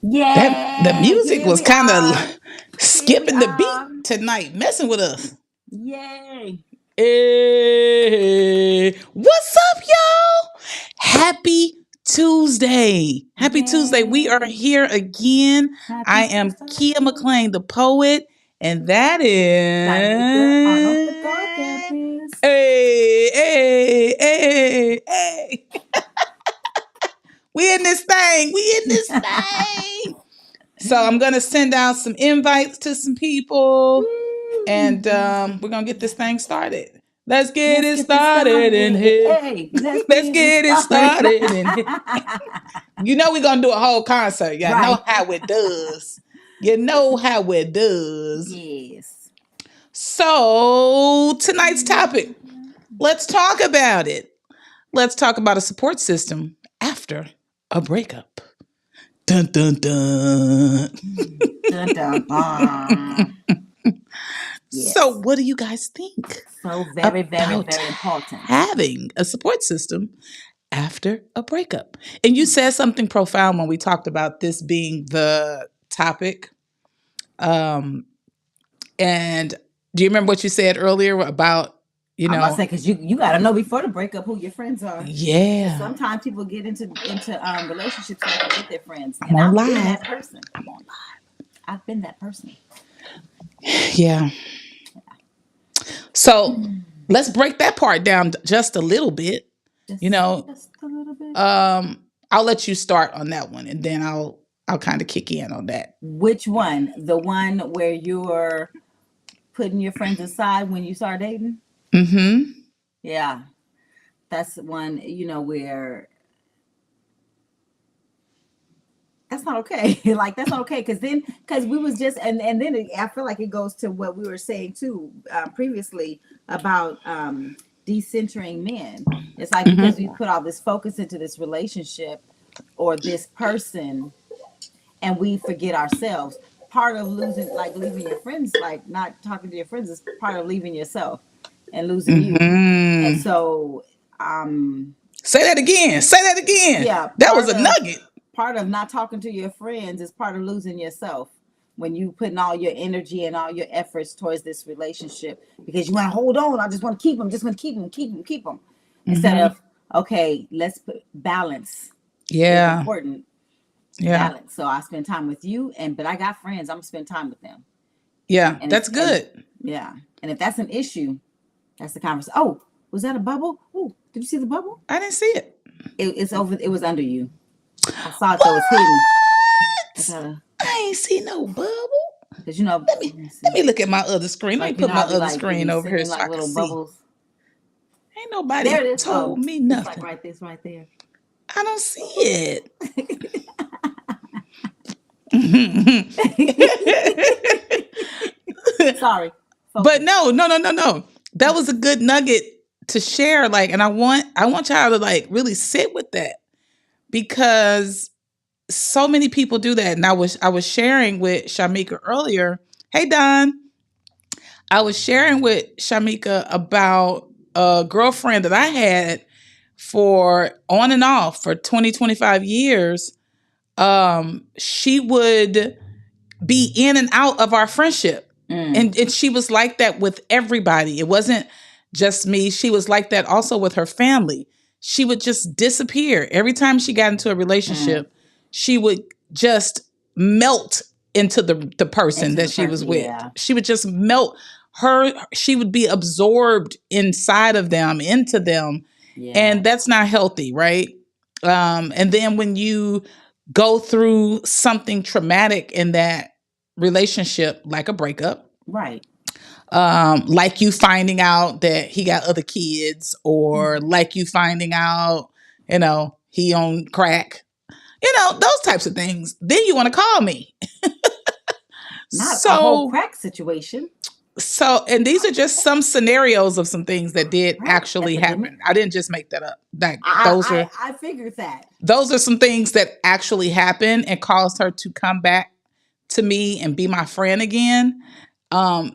The Yay! music Here was we kind are. of Here we skipping the are. beat tonight, messing with us. Yay! Hey, what's up, y'all? Happy Tuesday. Happy Tuesday. We are Yay! here again. Happy I am Tuesday. Keya McClain, the poet, and that Shimeka on off the is. dark campus. Hey. We in this thing. We in this thing. So I'm gonna send out some invites to some people, and we're gonna get this thing started. Let's get Let's it get this started in started. here. Hey, let's Let's get it get it started. started in here. You know we're gonna do a whole concert. Y'all know Right. how it does. You know how it does. Yes. So tonight's topic. Let's talk about it. Let's talk about a support system after a breakup. Dun dun dun. Dun, dun, dun. So, Yes. what do you guys think So very, very, about very important. having a support system after a breakup? And you said something profound when we talked about this being the topic. Um, and do you remember what you said earlier about, you I'm gonna know, say because you got to know before the breakup who your friends are. Because yeah, sometimes people get into relationships and they forget their friends, I'm and on I've been live. that person. I'm on I've been that person. live. Yeah. So let's break that part down just a little bit. You know, Just a little bit. I'll let you start on that one, and then I'll kind of kick in on that. Which one? The one where you're putting your friends aside when you start dating? Mm-hmm. Yeah, that's one. Where that's not okay. Like that's not okay because we was just and then I feel like it goes to what we were saying too previously about decentering men. It's like because we Mm-hmm. put all this focus into this relationship or this person and we forget ourselves. Part of losing, like leaving your friends, like not talking to your friends, is part of leaving yourself and losing you. And Mm-hmm. so um Say that again. Say that again. yeah, That was a nugget. part of not talking to your friends is part of losing yourself when you putting all your energy and all your efforts towards this relationship because you want to hold on. I just want to keep them, just want to keep them, instead Mm-hmm. of okay, let's put balance is Yeah. important. Yeah. Balance. So I spend time with you, but I got friends. I'm gonna spend time with them. Yeah. And if That's and good. yeah, and if that's an issue, that's the conversation. Oh, was that a bubble? Oh, did you see the bubble? I didn't see it. It's over. It was under you. I saw it though. It's hidden. I What? gotta, I ain't see no bubble. cause you know. Let Let me me let see. me look at my other screen. Let me Like you put know my how other they screen be over here sending so I like can little see. bubbles. Ain't There nobody it is. Oh, told me it's like nothing. right this right there. I don't see it. Sorry. But Focus. no. That was a good nugget to share. Like, and I want y'all to like really sit with that because so many people do that. And I was sharing with Shimeka earlier. Hey Don. I was sharing with Shimeka about a girlfriend that I had for on and off for 20-25 years. She would be in and out of our friendship. Mm. And she was like that with everybody. It wasn't just me. She was like that also with her family. She would just disappear. Every time she got into a Mm. relationship, she would just melt into the person Into that the she was person. with. Yeah. She would just melt her, she would be absorbed inside of them, into them. Yeah. And that's not healthy, right? And then when you go through something traumatic in that relationship, like a breakup, Right. like you finding out that he got other kids, or Mm. like you finding out, he on crack, those types of things, then you want to call me. Not a whole So, crack situation. and these are just some scenarios of some things that did Crack actually epidemic. happen. I didn't just make that up. Like I those are I, I figured that. those are some things that actually happened and caused her to come back to me and be my friend again.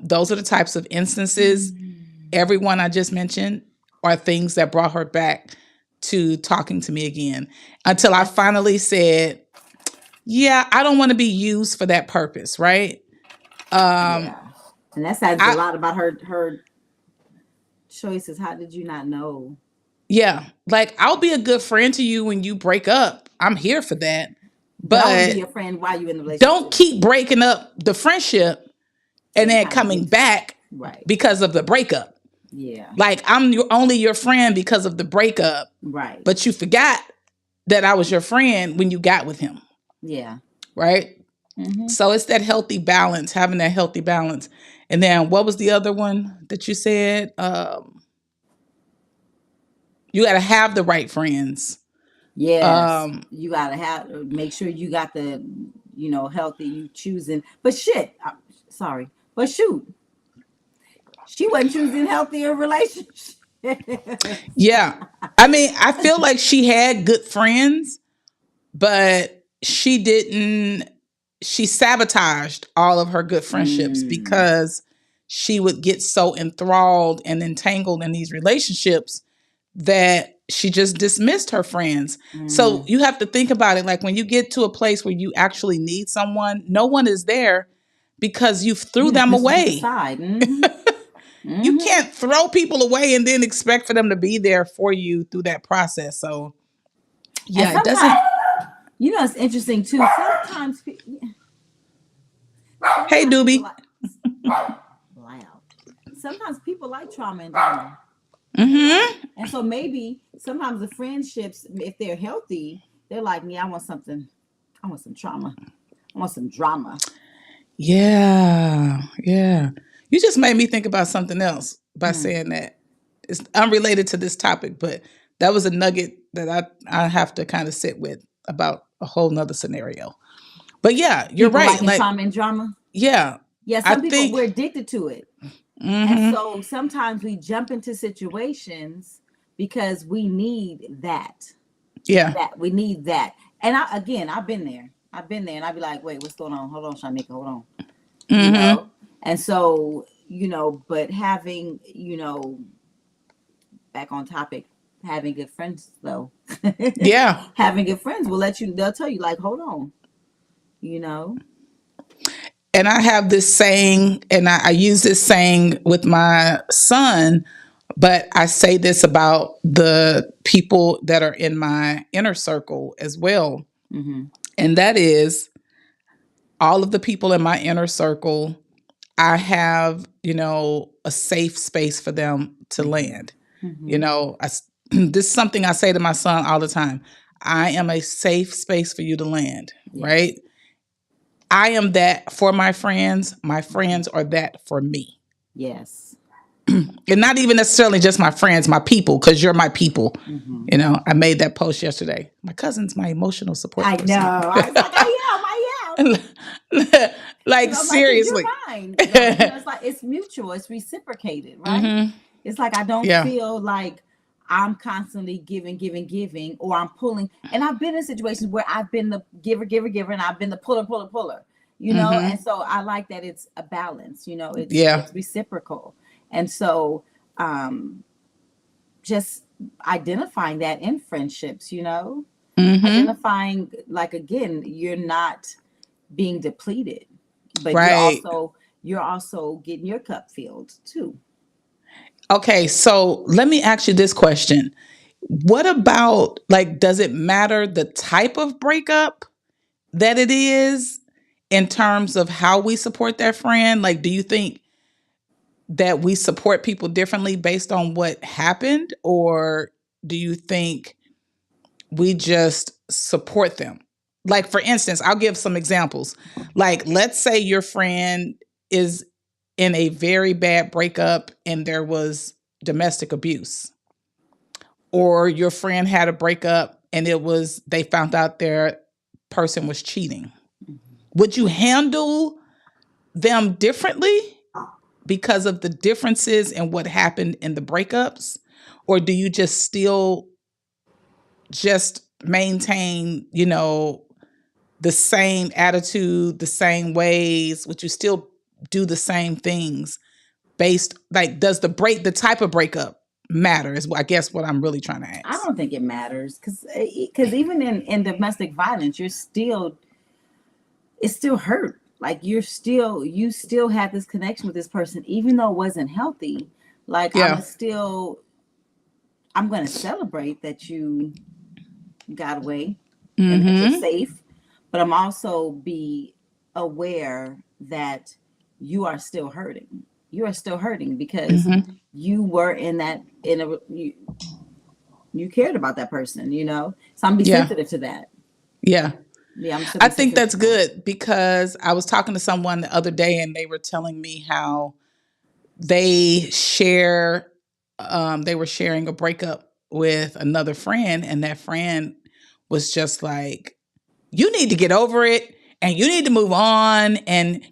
Those are the types of instances. Mm. Everyone I just mentioned are things that brought her back to talking to me again until I That's finally said, yeah, I don't want to be used for that purpose, right? Um, Yeah. And that says a I lot about her choices. How did you not know? yeah, like I'll be a good friend to you when you break up. I'm here for that. But I want to be But your friend while you're in the don't relationship. keep breaking up the friendship and And then kind of coming get back right. because of the breakup. Yeah. Like only your friend because of the breakup, Right. but you forgot that I was your friend when you got with him, Yeah. right? Mm-hmm. So it's that healthy balance, having that healthy balance. And then what was the other one that you said? You got to have the right friends. Yes. Um, You gotta have make sure you got the healthy you choosing. But shit, sorry, but shoot, she wasn't choosing healthier relationships. yeah. I mean, I feel like she had good friends, but she sabotaged all of her good friendships Mm, because she would get so enthralled and entangled in these relationships that she just dismissed her friends. So mm. you have to think about it, like when you get to a place where you actually need someone, no one is there because you threw You done them pushed them to the away. side. Mm-hmm. You Mm-hmm. can't throw people away and then expect for them to be there for you through that process. So And yeah, it sometimes, doesn't. it's interesting too. Hey, Sometimes people Doobie. like loud. Sometimes people like trauma and drama. Mm-hmm. And so maybe sometimes the friendships, if they're healthy, they're like, yeah, I want something. I want some trauma. I want some drama. Yeah, yeah. You just made me think about something else by Hmm. saying that. It's unrelated to this topic, but that was a nugget that I have to kind of sit with about a whole nother scenario. But yeah, you're People right. liking Like, trauma and drama. yeah, Yeah, I some people, think, we're addicted to it. And mm-hmm, so sometimes we jump into situations because we need that. yeah, We need that. And I've been there. I've been there and I'd be like, wait, what's going on? Hold on, Shimeka, hold on. You mm-hmm, know? And so, but having, back on topic, having good friends though. yeah. Having good friends they'll tell you, like, hold on, you know. And I have this saying, and I use this saying with my son, but I say this about the people that are in my inner circle as well. Mm-hmm. And that is all of the people in my inner circle, I have, a safe space for them to Mm-hmm. land. Mm-hmm. This is something I say to my son all the time. I am a safe space for you to land, Yes. right? I am that for my friends. My Mm-hmm. friends are that for me. Yes. And not even necessarily just my friends, my people, because you're my people. Mm-hmm. I made that post yesterday. My cousin's my emotional support I know. person. I was like, I am. Like, Because I'm like, because you're seriously. mine. So, it's like, it's mutual, it's reciprocated, right? Hmm. It's like, I don't Yeah. feel like I'm constantly giving, or I'm pulling. And I've been in situations where I've been the giver, and I've been the puller. Hmm. And so I like that it's a balance, Yeah. it's reciprocal. And so, um, just identifying that in friendships, Hmm. identifying, like, again, you're not being depleted, but you're Right. also you're also getting your cup filled too. Okay. So let me ask you this question. What about, like, does it matter the type of breakup that it is in terms of how we support that friend? Like, do you think that we support people differently based on what happened? Or do you think we just support them? Like, for instance, I'll give some examples. Like, let's say your friend is in a very bad breakup and there was domestic abuse, or your friend had a breakup and they found out their person was cheating. Would you handle them differently because of the differences in what happened in the breakups? Or do you just still just maintain, the same attitude, the same ways? Would you still do the same things based, like, does the type of breakup matter is, I guess, what I'm really trying to I ask. don't think it matters, because even in domestic violence, you're still it still hurt. Like you still had this connection with this person, even though it wasn't healthy. Like Yeah. I'm gonna celebrate that you got away and that you're Mm-hmm. safe, but I'm also be aware that you are still hurting. You are still hurting because Mm-hmm. you were in a you cared about that person, you know. So I'm be Yeah. sensitive to that. Yeah. Yeah, I'm still I be think sensitive that's to that. good because I was talking to someone the other day and they were telling me how they share they were sharing a breakup with another friend, and that friend was just like, you need to get over it and you need to move on. And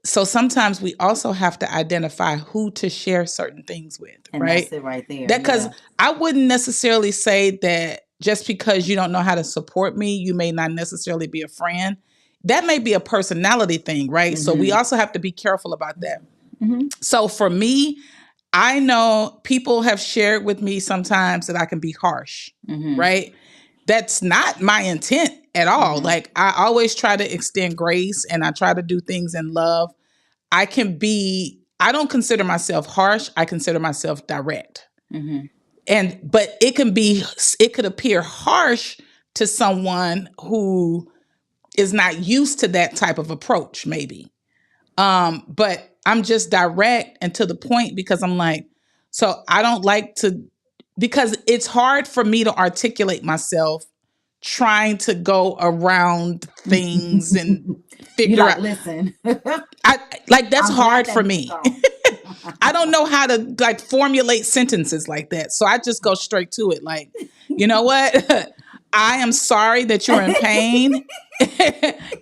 so sometimes we also have to identify who to share certain things with, And that's right? it right there. That, because Yeah. I wouldn't necessarily say that just because you don't know how to support me, you may not necessarily be a friend. That may be a personality thing, right? So we Mm-hmm. also have to be careful about that. Mm-hmm. So for me, I know people have shared with me sometimes that I can be harsh, Mm-hmm. right? That's not my intent at all. Mm-hmm. Like, I always try to extend grace and I try to do things in love. I don't consider myself harsh. I consider myself direct. Mm-hmm. But it could appear harsh to someone who is not used to that type of approach, maybe. But I'm just direct and to the point because I'm like, so I don't like to, because it's hard for me to articulate myself trying to go around things and You figure like, out. listen. I like that's I'm glad hard that for moved me. on. I don't know how to like formulate sentences like that. So I just go straight to it. Like, you know what? I am sorry that you're in pain.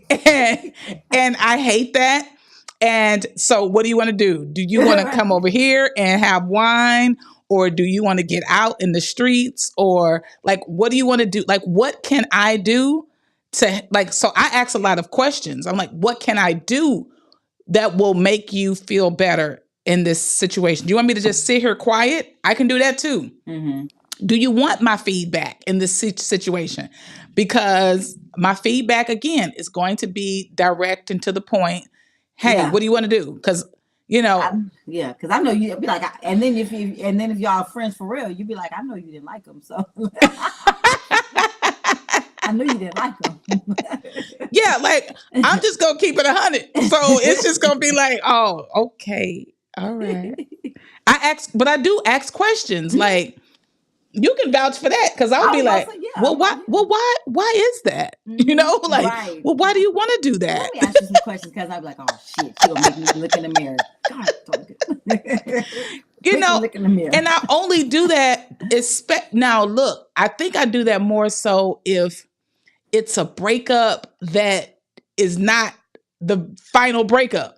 and, and I hate that. And so what do you want to do? Do you want to come Right. over here and have wine? Or do you want to get out in the streets? Or like, what do you want to do? Like, what can I do to like, so I ask a lot of questions. I'm like, what can I do that will make you feel better in this situation? Do you want me to just sit here quiet? I can do that too. Mm-hmm. Do you want my feedback in this situation? Because my feedback, again, is going to be direct and to the point. Hey, Yeah. what do you want to do? Because, you know, Yeah, because I know you'd be like, and then if y'all friends for real, you'd be like, I know you didn't like them, so I knew you didn't like them. yeah, like I'm just going to keep it 100. So it's just going to be like, oh, okay. All right. But I do ask questions like, you can vouch for that because I would I be was about like, to say, yeah, well, I'm like, why, yeah. well, why is that? You Mm-hmm. know, like, Right. well, why do you want to do Well, let that? me ask you some questions because I'd be like, oh shit, she gonna make me look in the mirror. God, don't You make me know, look in the mirror. and I only do that. Now, look, I think I do that more so if it's a breakup that is not the final breakup.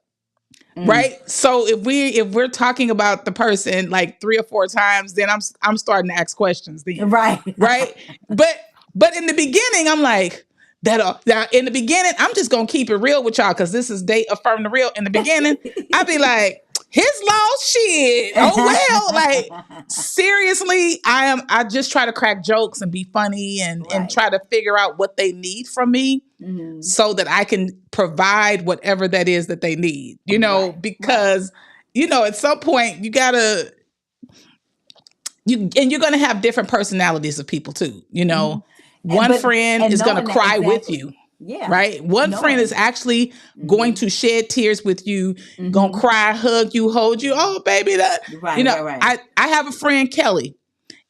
Mm. Right. So if we're talking about the person like 3 or 4 times, then I'm starting to ask questions then. Right. Right. But in the beginning, I'm like, that in the beginning, I'm just gonna keep it real with y'all because this is date affirm the real. In the beginning, I'd be like, his lost shit. Oh well, like seriously, I just try to crack jokes and be funny and Right. try to figure out what they need from me Mm-hmm. so that I can provide whatever that is that they need, Right. Right. because, at some point you're going to have different personalities of people too. Mm-hmm. One But friend is going to knowing that cry with exactly. you, Yeah. right? One friend is Knowing. actually going Mm-hmm. to shed tears with you, going to Mm-hmm. cry, hug you, hold you. Oh, baby, that, Right. Right. Right. I have a friend, Kelly.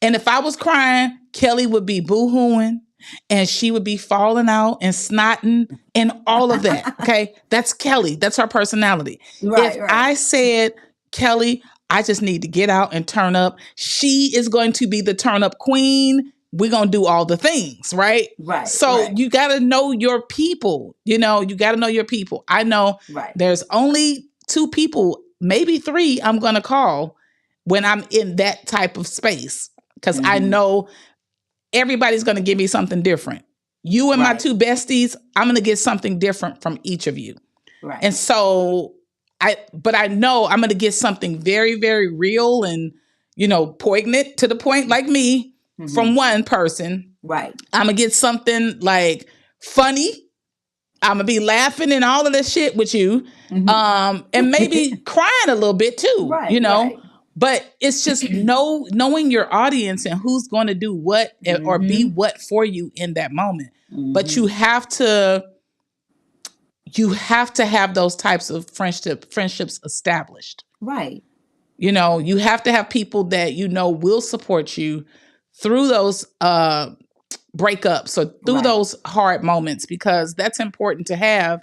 And if I was crying, Kelly would be boo-hooing and she would be falling out and snotting and all of that. Okay. That's Kelly. That's her personality. If Right. Right. I said, Kelly, I just need to get out and turn up, she is going to be the turn up queen. We're going to do all the things, right? Right. So Right. you got to know your people. You got to know your people. I know Right. there's only 2 people, maybe 3, I'm going to call when I'm in that type of space because I Mm-hmm. know everybody's going to give me something different. You and my Right. 2 besties, I'm going to get something different from each of you. Right. And so but I know I'm going to get something very, very real and, poignant to the point like me Mm-hmm. from one person. Right. I'm going to get something like funny I'm gonna be laughing and all of this shit with you, and maybe crying a little bit too, Right, right. But it's just knowing your audience and who's going to do what or be what for you in that moment. But you have to have those types of friendships established. Right. You have to have people that will support you through those breakups or through those hard moments, because that's important to have.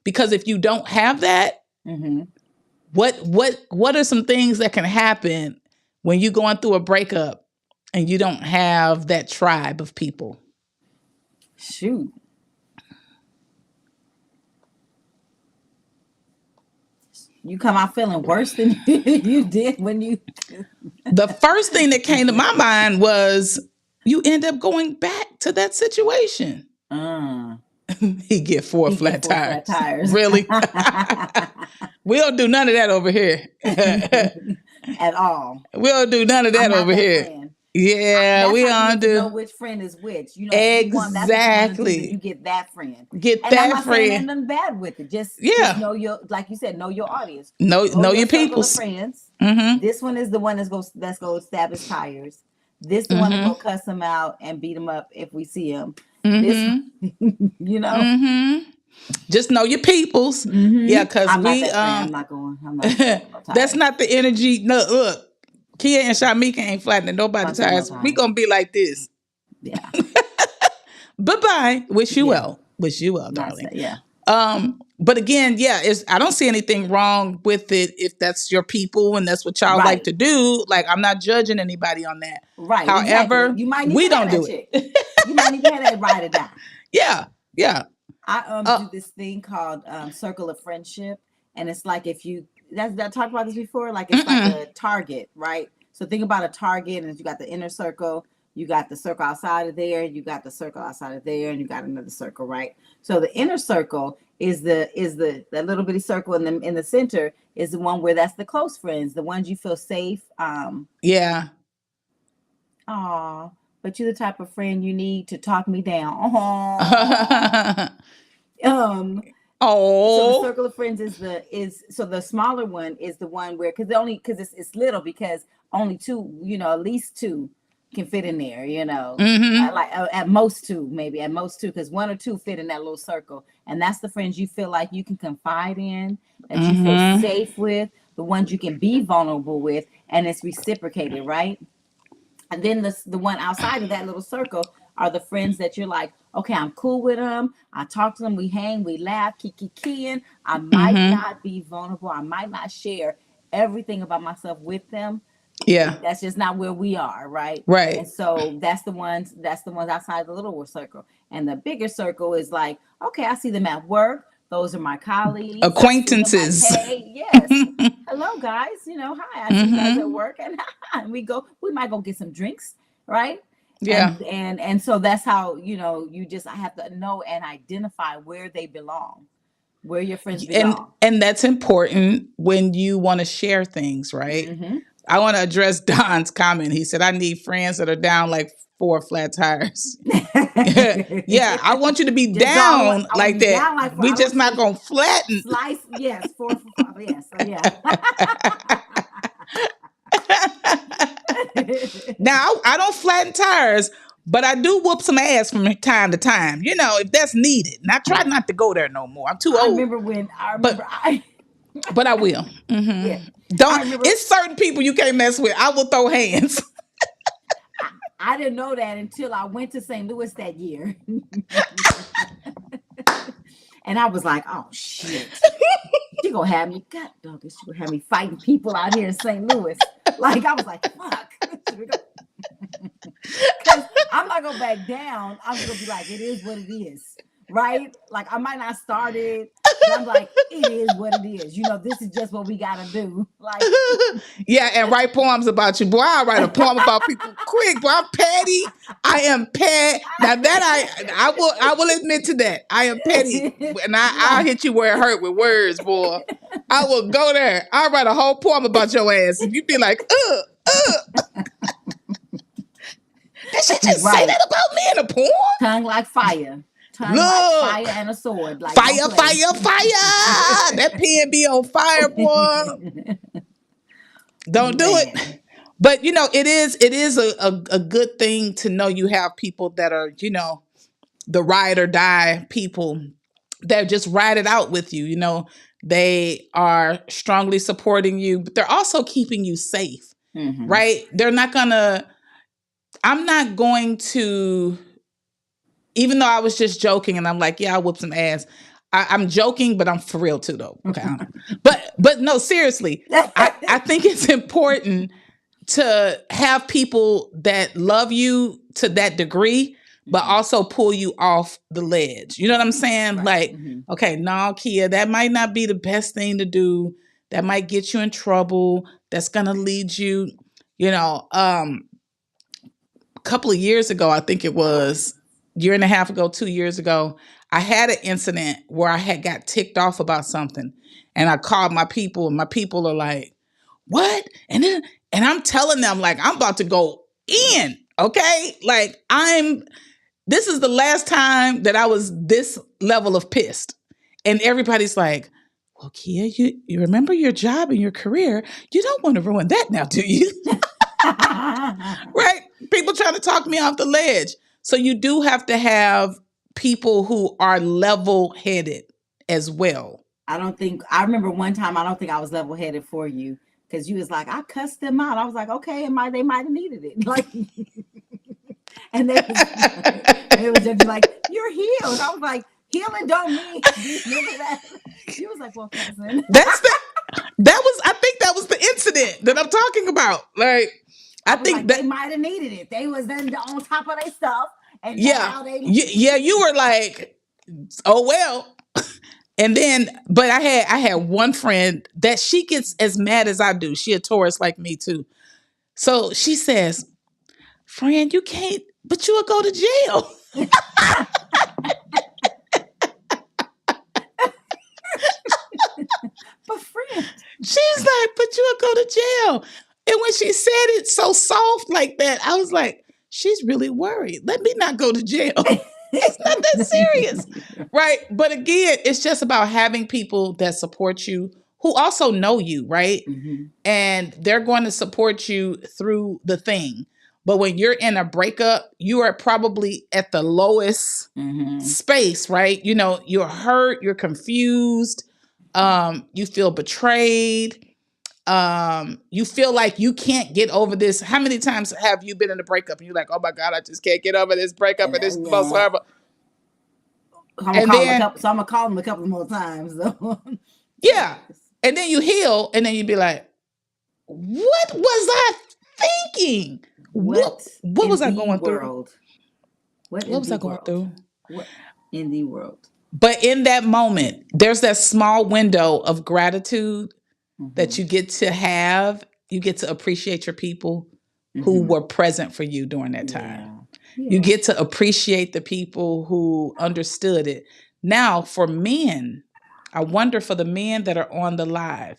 Because if you don't have that, what are some things that can happen when you're going through a breakup and you don't have that tribe of people? Shoot. You come out feeling worse than you did when you. The first thing that came to my mind was you end up going back to that situation. He get four flat tires. Really? We don't do none of that over here. At all. We don't do none of that over here. Friend. Yeah, we don't do. Know which friend is which. Exactly. You get that friend. Get and that I'm not friend. Saying nothing bad with it. Just know your, like you said, know your audience. Know your people. Friends. This one is the one that's go stab his tires. This the one that go cuss him out and beat him up if we see him. This, Just know your peoples. Yeah, because we I'm not going. That's not the energy. No, look, Keya and Shimeka ain't flattening nobody's tires. We gonna be like this. Yeah. Bye-bye. Wish you well. Wish you well, darling. Yeah. But again, I don't see anything wrong with it if that's your people and that's what y'all like to do. Like, I'm not judging anybody on that. Right. However, you might need we to don't do it. You might need to have that ride or die. Yeah. I do this thing called circle of friendship, and it's like if you I talked about this before. Like it's like a target, right? So think about a target, and you got the inner circle, you got the circle outside of there, you got the circle outside of there, and you got another circle, right? So the inner circle is that little bitty circle in the center is the one where that's the close friends, the ones you feel safe. Yeah. Aw, but you're the type of friend you need to talk me down. So the circle of friends is the smaller one is the one where because it's little because only two, at least two can fit in there, at most two, because one or two fit in that little circle, and that's the friends you feel like you can confide in, that you feel safe with, the ones you can be vulnerable with, and it's reciprocated, right? And then the one outside of that little circle are the friends that you're like, okay, I'm cool with them. I talk to them. We hang, we laugh, kiki-kiing. I might not be vulnerable. I might not share everything about myself with them. Yeah. That's just not where we are, right? Right. And so that's the ones outside the little circle. And the bigger circle is like, okay, I see them at work. Those are my colleagues. Acquaintances. Hey, yes. Hello, guys. Hi. I see you guys at work. And we might go get some drinks, right? Yeah. And so that's how, I have to know and identify where they belong, where your friends belong. And that's important when you want to share things, right? I want to address Don's comment. He said, I need friends that are down like 4 flat tires. Yeah, I want you to be down like that. Down like we just not going to flatten. Slice, yes, 4 for 5, yes. So, yeah. Now, I don't flatten tires, but I do whoop some ass from time to time, if that's needed. And I try not to go there no more. I'm too old. But I will. Yeah. It's certain people you can't mess with. I will throw hands. I didn't know that until I went to St. Louis that year. And I was like, oh, shit. She gonna have me, God dog, she gonna have me fighting people out here in St. Louis. Like, I was like, fuck. Because I'm not gonna back down. I'm gonna be like, it is what it is. Right? Like, I might not start it. But I'm like, it is what it is. This is just what we gotta do. Like, yeah, and write poems about you. Boy, I'll write a poem about people quick. Boy, I'm petty. I am petty. Now that I will admit to that. I am petty. And I'll hit you where it hurt with words, boy. I will go there. I'll write a whole poem about your ass. And you be like, That shit just say that about me in a poem? Tongue like fire. turn like fire Look, and a sword. Like, don't fire, play. fire, fire. That pen be on fire, boy. Don't do it. Man. But it is a good thing to know you have people that are, the ride or die people that just ride it out with you. They are strongly supporting you, but they're also keeping you safe, Mm-hmm. right? I'm not going to, even though I was just joking and I'm like, yeah, I'll whoop some ass. I'm joking, but I'm for real too, though. Okay, I don't know. But no, seriously, I think it's important to have people that love you to that degree, but Mm-hmm. also pull you off the ledge. You know what I'm saying? Right. Like, Mm-hmm. okay, no, Keya, that might not be the best thing to do. That might get you in trouble. That's gonna lead you, a couple of years ago, I think it was year and a half ago, 2 years ago, I had an incident where I had got ticked off about something. And I called my people, and my people are like, what? And I'm telling them, like, I'm about to go in. Okay. Like, this is the last time that I was this level of pissed. And everybody's like, well, Keya, you remember your job and your career. You don't want to ruin that now, do you? Right? People trying to talk me off the ledge. So you do have to have people who are level headed as well. I remember one time, I don't think I was level headed for you because you was like, I cussed them out. I was like, okay, they might have needed it. Like, and they was just like, you're healed. I was like, healing don't mean, do you remember that? You was like, well, cousin. I think that was the incident that I'm talking about. Like, I was think like, that they might have needed it. They was then on top of their stuff. And yeah, now they yeah, you were like, oh well. And then, but I had one friend that she gets as mad as I do. She a Taurus like me too. So she says, friend, you can't, but you will go to jail. But friend. She's like, but you will go to jail. And when she said it so soft like that, I was like, she's really worried. Let me not go to jail. It's not that serious. Right. But again, it's just about having people that support you who also know you, right? Mm-hmm. And they're going to support you through the thing. But when you're in a breakup, you are probably at the lowest Mm-hmm. space, right? You're hurt, you're confused, you feel betrayed, you feel like you can't get over this. How many times have you been in a breakup and you're like, oh my God, I just can't get over this breakup and this is the most horrible. I'm gonna call him a couple more times though. Yeah. And then you heal, and then you'd be like, what was I thinking? What was I going through? What was I going through? What in the world? But in that moment, there's that small window of gratitude that you get to have. You get to appreciate your people who were present for you during that time. Yeah. You get to appreciate the people who understood it. Now, for men, I wonder for the men that are on the live,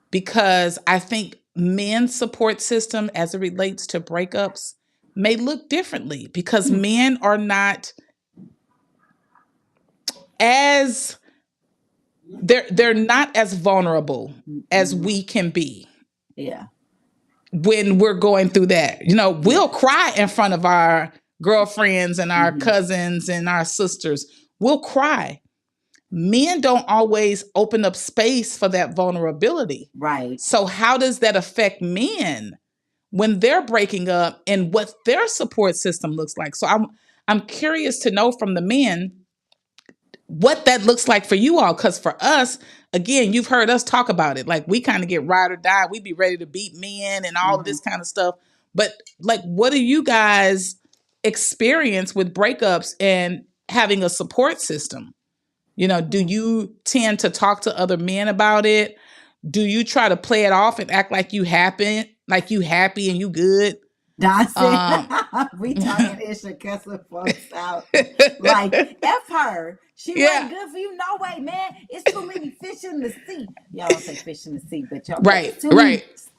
because I think men's support system as it relates to breakups may look differently because men are not as they're not as vulnerable as we can be. Yeah. When we're going through that, we'll cry in front of our girlfriends and our cousins and our sisters. We'll cry. Men don't always open up space for that vulnerability. Right. So how does that affect men when they're breaking up and what their support system looks like? So I'm curious to know from the men what that looks like for you all. Because for us, again, you've heard us talk about it. Like, we kind of get ride or die. We be ready to beat men and all of this kind of stuff. But like, what do you guys experience with breakups and having a support system? Do you tend to talk to other men about it? Do you try to play it off and act like you happy and you good? Dawson, we talking ish and cussing folks out. Like, F her. She wasn't good for you. No way, man. It's too many fish in the sea. Y'all don't say fish in the sea, but y'all right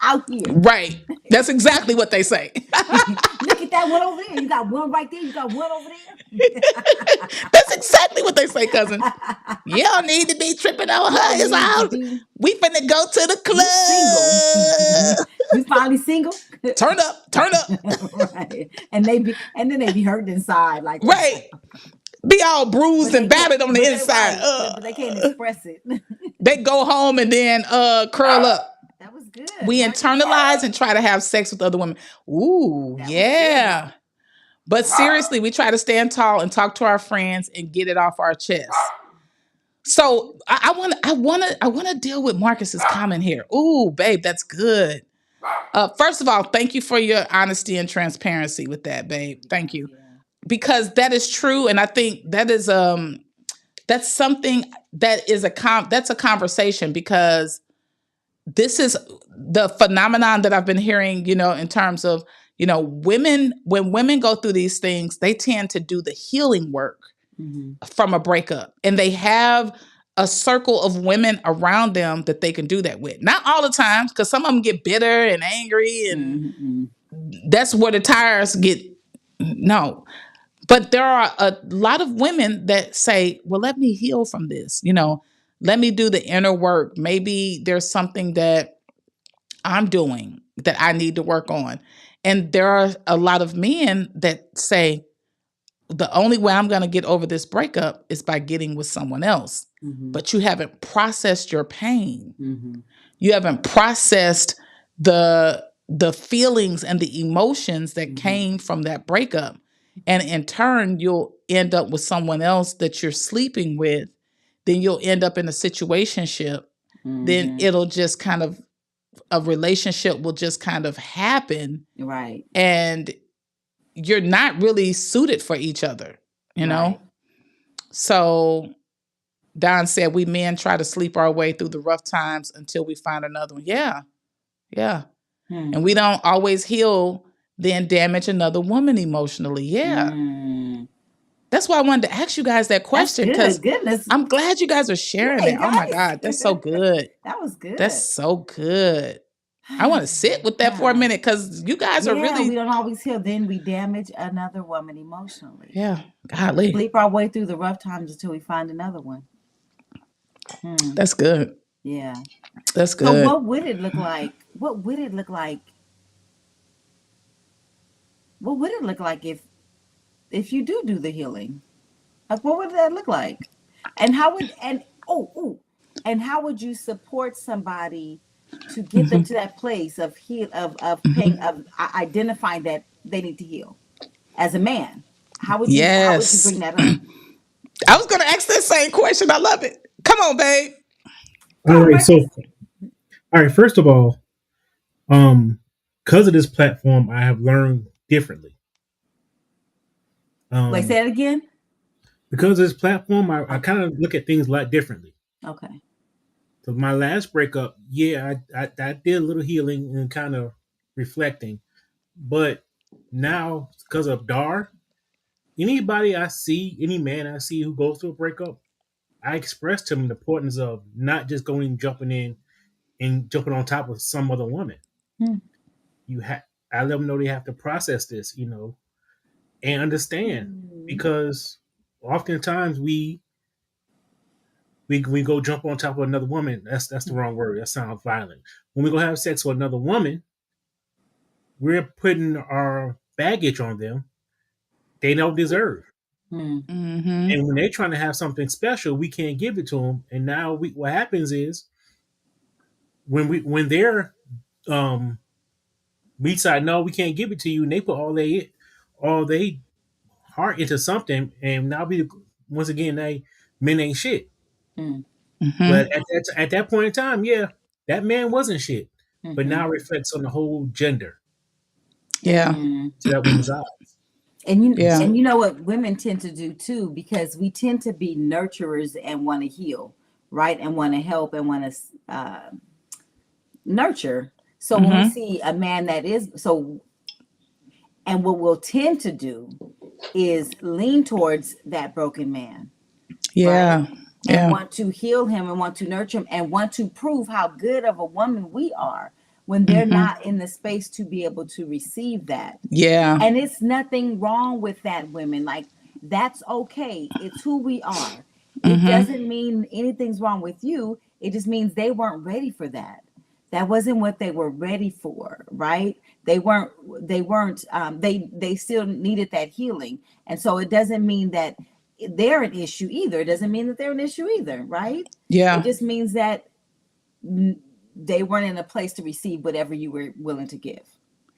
out here. Right. That's exactly what they say. Look at that one over there. You got one right there. You got one over there. That's exactly what they say, cousin. You don't need to be tripping on You her. don't It's need to out. be. We finna go to the You single. club. You finally single. Turn up, turn up. Right. And then they be hurt inside like Right. Be all bruised but they and can't battered on the but they inside. right. But they can't express it. They go home and then curl up. That was good. We Marcus. internalize and try to have sex with other women. Ooh, That was good, yeah. Mark. But seriously, we try to stand tall and talk to our friends and get it off our chest. So I want to deal with Marcus's comment here. Ooh, babe, that's good. First of all, thank you for your honesty and transparency with that, babe. Thank you, Yeah. because that is true, and I think that's something that is that's a conversation, because this is the phenomenon that I've been hearing, in terms of, women, when women go through these things, they tend to do the healing work Mm-hmm. from a breakup. And they have a circle of women around them that they can do that with. Not all the time, because some of them get bitter and angry, and Mm-hmm. that's where the tires get. No. But there are a lot of women that say, well, let me heal from this. Let me do the inner work. Maybe there's something that I'm doing that I need to work on. And there are a lot of men that say, the only way I'm going to get over this breakup is by getting with someone else. Mm-hmm. But you haven't processed your pain. Mm-hmm. You haven't processed the feelings and the emotions that came from that breakup. And in turn, you'll end up with someone else that you're sleeping with. Then you'll end up in a situationship. Then it'll just kind of, a relationship will just kind of happen. Right. And you're not really suited for each other, Right. So Don said, we men try to sleep our way through the rough times until we find another one. Yeah. Yeah. And we don't always heal, then damage another woman emotionally. Yeah. That's why I wanted to ask you guys that question, because Goodness. I'm glad you guys are sharing Yay, that. Oh my guys. God, that's so good. That was good. That's so good. I want to sit with that for a minute, because you guys are really. We don't always heal. Then we damage another woman emotionally. Yeah. Golly. Sleep our way through the rough times until we find another one. That's good. Yeah. That's good. So what would it look like? What would it look like? What would it look like if you do the healing? Like, what would that look like? And how would and how would you support somebody to get them to that place of paying of identifying that they need to heal as a man? How would you bring that up? I was gonna ask that same question. I love it. Come on, babe. All right, first of all, because of this platform, I have learned differently. Wait, say that again. Because of this platform, I kind of look at things a lot differently. Okay. So my last breakup, yeah, I did a little healing and kind of reflecting, but now because of Dar, any man I see who goes through a breakup, I express to him the importance of not just jumping in and jumping on top of some other woman. I let them know they have to process this, and understand, because oftentimes we go jump on top of another woman. That's the wrong word. That sounds violent. When we go have sex with another woman, we're putting our baggage on them they don't deserve. Mm-hmm. And when they're trying to have something special, we can't give it to them. And now what happens is when they're we decide no, we can't give it to you, and they put all they heart into something, and now once again men ain't shit. But at that point in time, yeah, that man wasn't shit. But now it reflects on the whole gender. Yeah. To that woman's eyes. And you know what women tend to do too, because we tend to be nurturers and want to heal, right? And want to help and want to nurture. So when we see a man that is and what we'll tend to do is lean towards that broken man. Yeah. Right? And want to heal him and want to nurture him and want to prove how good of a woman we are. when they're Mm-hmm. not in the space to be able to receive that. Yeah. And it's nothing wrong with that, women. Like, that's okay. It's who we are. It Mm-hmm. doesn't mean anything's wrong with you. It just means they weren't ready for that. That wasn't what they were ready for, right? They still needed that healing. And so it doesn't mean that they're an issue either. It doesn't mean that they're an issue either, right? It Yeah. just means that they weren't in a place to receive whatever you were willing to give.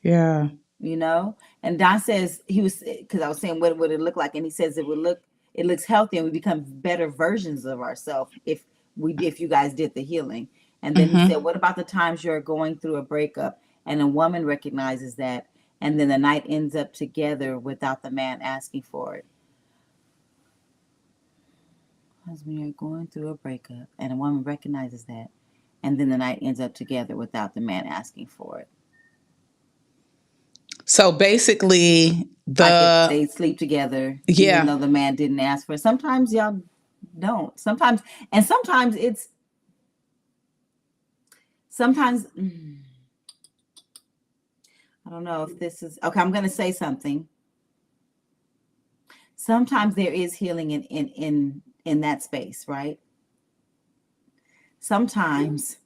Yeah. You know. And Don says, he was, because I was saying what would it look like, and he says it looks healthy, and we become better versions of ourselves if you guys did the healing. And then he Mm-hmm. said, what about the times you're going through a breakup and a woman recognizes that, and then the night ends up together without the man asking for it? When you're going through a breakup and a woman recognizes that, and then the night ends up together without the man asking for it. So basically, Like, if the they sleep together, even yeah. though the man didn't ask for it. Sometimes y'all don't. Sometimes, and sometimes it's, sometimes, I don't know if this is, okay, I'm going to say something. Sometimes there is healing in that space, right? Sometimes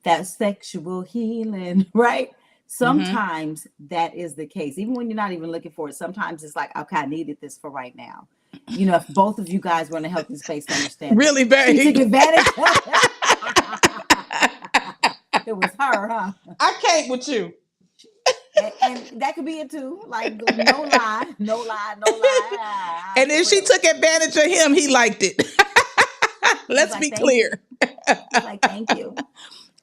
that sexual healing, right? Sometimes that is the case, even when you're not even looking for it. Sometimes it's like, okay, I needed this for right now. You know, if both of you guys were in a healthy space to understand that. Really, She took babe. advantage of it. It was her, huh? I can't with you. And that could be it too. Like, no lie, no lie, no lie. And For if she real. took advantage of him, he liked it. He's Let's like, be thank you. clear. He's like, thank you.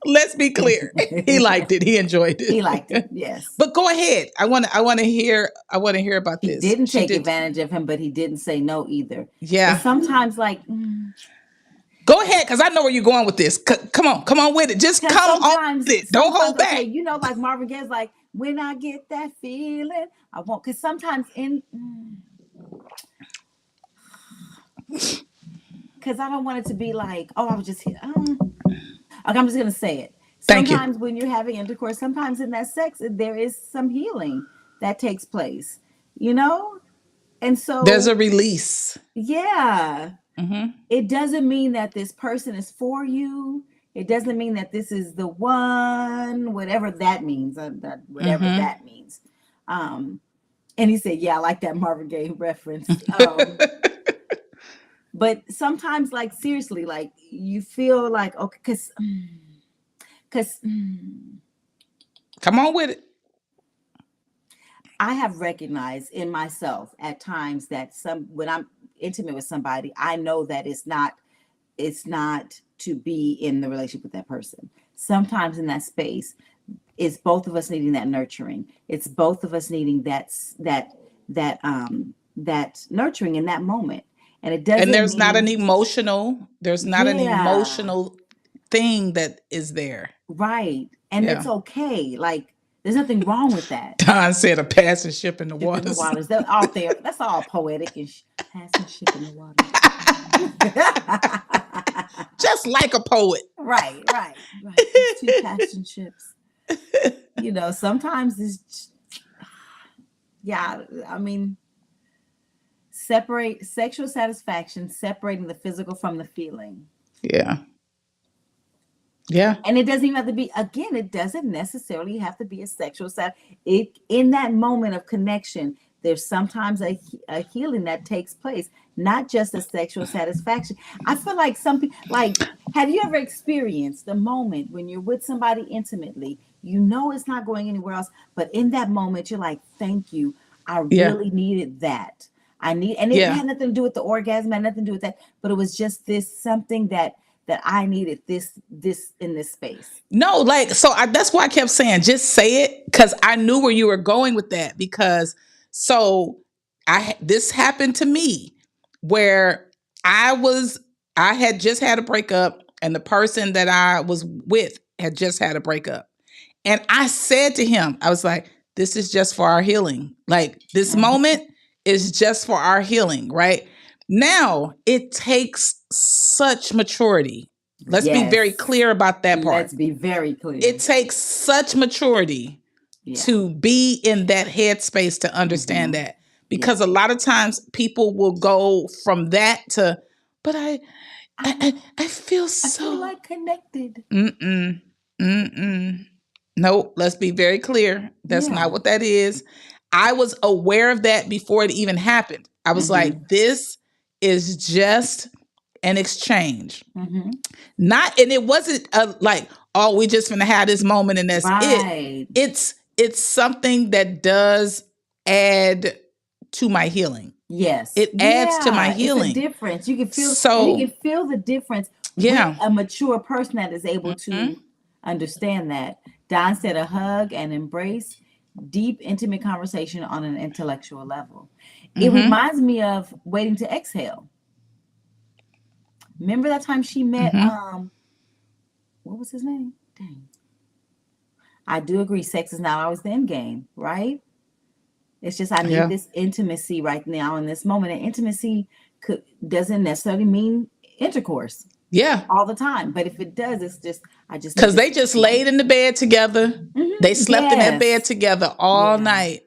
Let's be clear. He liked it. He enjoyed He liked it. it. Yes. But go ahead. I want to hear about He this. didn't She take did. advantage of him, but he didn't say no either. It's Yeah. sometimes like, Go ahead, because I know where you're going with this. Come on with it. Just because come on with it. Don't hold okay, back. you know, like Marvin Gaye's like, when I get that feeling, I won't. Because sometimes because I don't want it to be like, oh, I was just here. Okay, I'm just gonna say it. Thank you. Sometimes when you're having intercourse, sometimes in that sex, there is some healing that takes place, you know? And There's so, a release. yeah, Mm-hmm. it doesn't mean that this person is for you. It doesn't mean that this is the one, whatever that means, whatever Mm-hmm. that means. Um, and he said, yeah, I like that Marvin Gaye reference. But sometimes, like, seriously, like, you feel like, okay, because Come on with it. I have recognized in myself at times that when I'm intimate with somebody, I know that it's not to be in the relationship with that person. Sometimes in that space, it's both of us needing that nurturing. It's both of us needing that nurturing in that moment. And it And doesn't mean, there's not an yeah, emotional thing that is there. right. And it's Yeah. okay. Like, there's nothing wrong with that. Don said a passing ship in the Ship in the waters. waters. They're out there. That's all poetic and passing ship in the waters. Just like a poet. Right. These two passing ships. You know, sometimes it's, yeah, I mean, separate sexual satisfaction, separating the physical from the feeling. Yeah. Yeah. And it doesn't even have to be, again, it doesn't necessarily have to be a sexual it in that moment of connection, there's sometimes a healing that takes place, not just a sexual satisfaction. I feel like some people, like, have you ever experienced the moment when you're with somebody intimately, you know it's not going anywhere else, but in that moment you're like, thank you, I Yeah. really needed that. And it Yeah. had nothing to do with the orgasm, had nothing to do with that, but it was just this something that I needed this in this space. No, like, that's why I kept saying, just say it, because I knew where you were going with that. Because so this happened to me where I was, I had just had a breakup, and the person that I was with had just had a breakup. And I said to him, I was like, this is just for our healing. Like, this moment is just for our healing, right? Now, it takes such maturity. 'Cause, so I that's why I kept saying, just say it, because I knew where you were going with that. Because so I this happened to me where I was just had a breakup, and the person that I was with had just had a breakup. And I said to him, I was like, this is just for our healing. Like, this moment is just for our healing, right? Now it takes such maturity Let's be very Yes. clear about that part. Let's be very clear. It takes such maturity to be in that headspace to understand that. Because a lot of times people will go from that to, but I feel so. I feel like connected. Nope. Let's be very clear. That's not what that is. I was aware of that before it even happened. I was like, this is just an exchange. Not, and it wasn't like, oh, we just gonna have this moment and that's it. It's something that does add to my healing. Yes, it adds to my healing. It's a difference. You can feel. You can feel the difference. Yeah, with a mature person that is able to understand that. Don said, a hug and embrace, deep, intimate conversation on an intellectual level. It reminds me of Waiting to Exhale. Remember that time she met, what was his name? Dang. I do agree, sex is not always the end game, right? It's just I need this intimacy right now in this moment. And intimacy doesn't necessarily mean intercourse. Yeah. All the time. But if it does, it's just, because they just laid in the bed together. They slept in that bed together all night.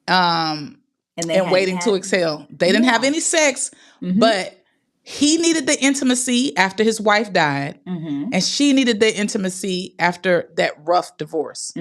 And waiting to exhale. They didn't have any sex, but he needed the intimacy after his wife died, and she needed the intimacy after that rough divorce.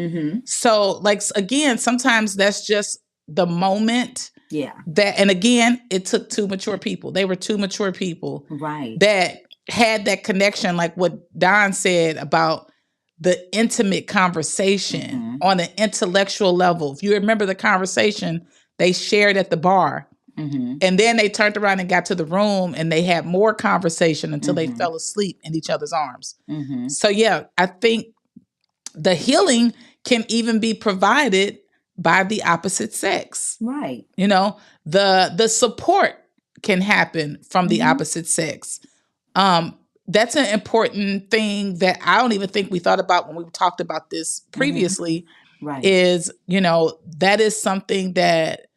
So, like, again, sometimes that's just the moment. Yeah. That, and again, it took two mature people. They were two mature people, right? That had that connection, like what Don said about the intimate conversation on an intellectual level. If you remember the conversation they shared at the bar. And then they turned around and got to the room and they had more conversation until they fell asleep in each other's arms. So yeah, I think the healing can even be provided by the opposite sex. Right. You know, the support can happen from the opposite sex. That's an important thing that I don't even think we thought about when we talked about this previously. Right. Is, you know, that is something that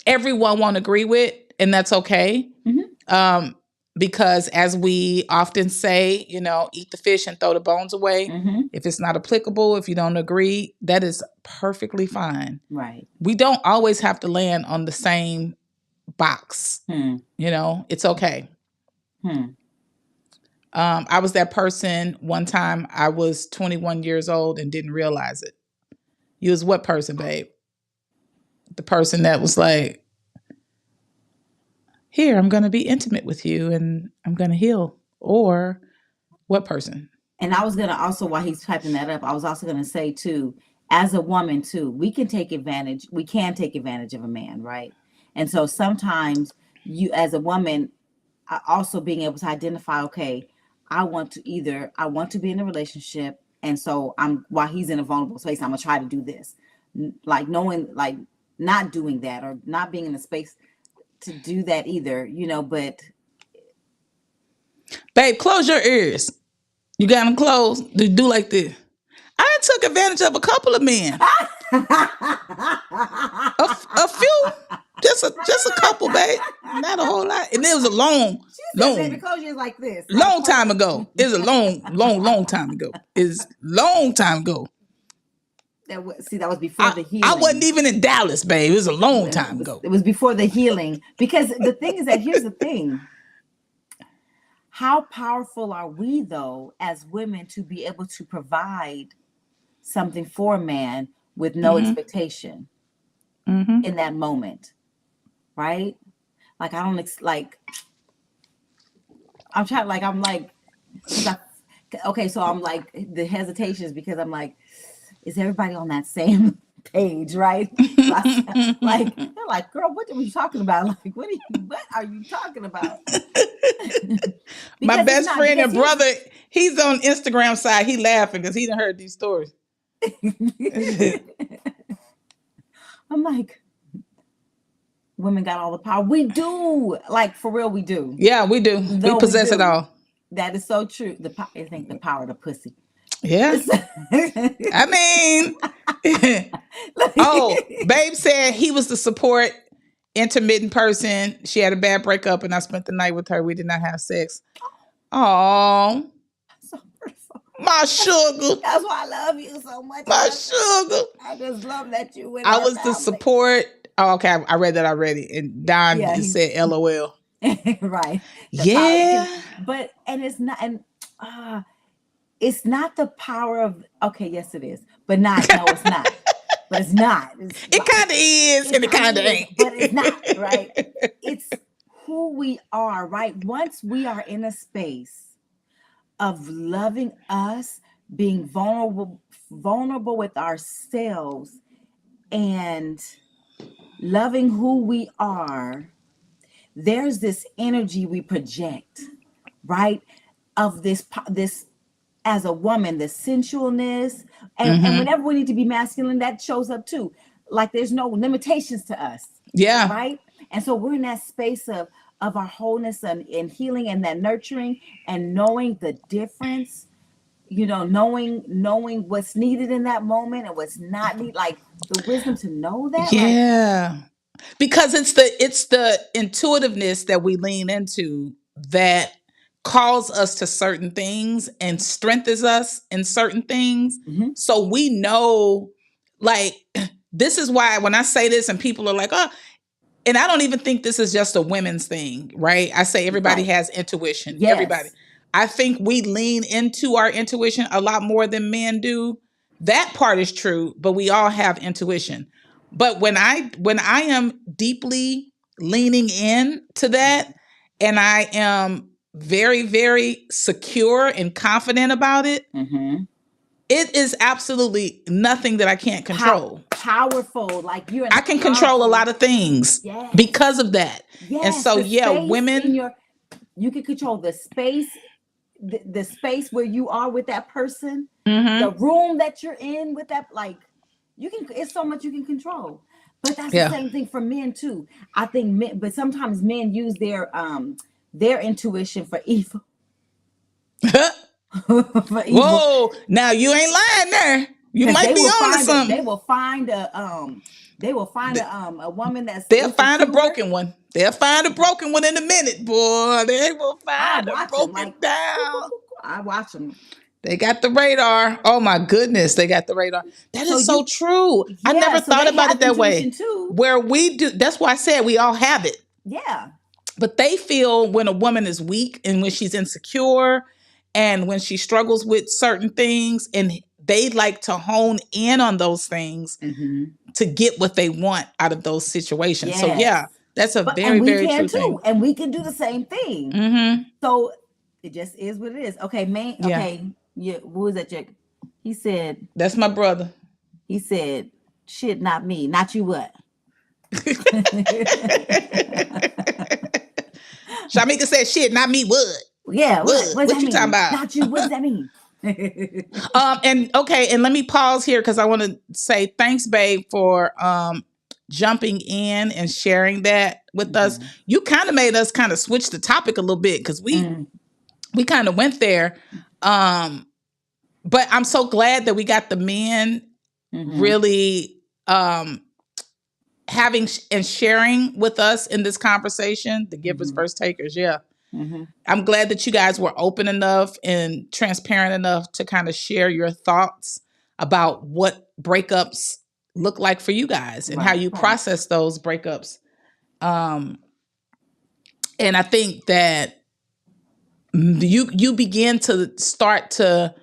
everyone won't agree with, and that's okay. Because as we often say, you know, eat the fish and throw the bones away. If it's not applicable, if you don't agree, that is perfectly fine. Right. We don't always have to land on the same box. You know, it's okay. I was that person one time. I was 21 years old and didn't realize it. You was what person, babe? The person that was like, here, I'm going to be intimate with you and I'm going to heal. Or what person? And I was going to also, while he's typing that up, I was also going to say too, as a woman too, we can take advantage of a man, right? And so sometimes you, as a woman, also being able to identify, okay, I want to be in a relationship. And so while he's in a vulnerable space, I'm going to try to do this. Like knowing, like not doing that or not being in a space to do that either, you know, but. Babe, close your ears. You got them closed? Do like this. I took advantage of a couple of men. a few. Just a couple, babe. Not a whole lot. And it was a long like this. Long time ago. It was a long time ago. It's long time ago. That was before the healing. I wasn't even in Dallas, babe. It was a long time ago. It was before the healing. Because the thing is that, here's the thing. How powerful are we, though, as women, to be able to provide something for a man with no expectation in that moment? Right? Like, I don't, I'm trying, like, I'm like, okay, so I'm like, the hesitation is because I'm like, is everybody on that same page, right? Like, they're like, girl, what are you talking about? Like, what are you talking about? My best friend and brother, he's on Instagram side. He laughing because he done heard these stories. I'm like, women got all the power. We do. Like, for real, we do. Yeah, we do. We possess it all. That is so true. I think the power of the pussy. Yeah. I mean, babe said he was the support intermittent person. She had a bad breakup and I spent the night with her. We did not have sex. Oh, So grateful. my sugar. That's why I love you so much. My sugar. I just love that you in I our was the family. support. Oh, okay, I read that already. And Don Yeah, just said LOL. right. The power, Yeah. but and it's not, and it's not the power of. Okay, yes, it is, but not. No, it's not. But it's not. It's It kind of is, it and it kind of kind of is, ain't. but it's not. Right. It's who we are. Right. Once we are in a space of loving us, being vulnerable with ourselves, and loving who we are, there's this energy we project, right? Of this as a woman, the sensualness, and Mm-hmm. whenever we need to be masculine, that shows up too. Like there's no limitations to us, Yeah. right? And so we're in that space of our wholeness and healing and that nurturing and knowing the difference, knowing what's needed in that moment and what's not needed, like the wisdom to know that, like Yeah. Because it's the intuitiveness that we lean into that calls us to certain things and strengthens us in certain things. mm-hmm, So we know, like, this is why when I say this and people are like, oh, and I don't even think this is just a women's thing, right? I say everybody right, has intuition. Everybody. yes, I think we lean into our intuition a lot more than men do. That part is true, but we all have intuition. But when I am deeply leaning in to that and I am very, very secure and confident about it, mm-hmm. it is absolutely nothing that I can't control. Powerful, like you're in I a can control a powerful, lot of things yes, because of that. And yes, so, the yeah, space in women, your, you can control the space, the space where you are with that person, the hmm room that you're in with that, like you can, it's so much you can control. But that's the yeah. same thing for men too. I think men, but sometimes men use their intuition for evil. For evil, Whoa, now you ain't lying there. You because might be on to they something. will find Th- a woman that's They'll find a insecure. broken one. They'll find a broken one in a minute, boy. They will I find a watch them like broken down. I watch them. They got the radar. Oh my goodness, they got the radar. That So is so you, true. I yeah. never So thought they about it have that intuition way. too. Where we do, that's why I said we all have it. Yeah. But they feel when a woman is weak and when she's insecure and when she struggles with certain things, and they like to hone in on those things Mm-hmm. to get what they want out of those situations. So Yes. yeah, that's a But very, and we very can true too, thing. and we can do the same thing. Mm-hmm. So it just is what it is. Okay, man. Yeah, Okay, yeah. Who was that chick? He said. that's my brother. He said, "Shit, not me, not you." What? Shamika said, "Shit, not me. What? Yeah. What? What does What that you talking mean? about?" Not you. What does that mean? And okay, and let me pause here because I want to say thanks, babe, for jumping in and sharing that with us. Mm-hmm. You kind of made us kind of switch the topic a little bit because we kind of went there. Um, but I'm so glad that we got the men Mm-hmm. really having and sharing with us in this conversation, the givers Mm-hmm. versus takers. Yeah. Mm-hmm. I'm glad that you guys were open enough and transparent enough to kind of share your thoughts about what breakups look like for you guys and how Right. you Right. process those breakups. Um, and I think that you begin to start to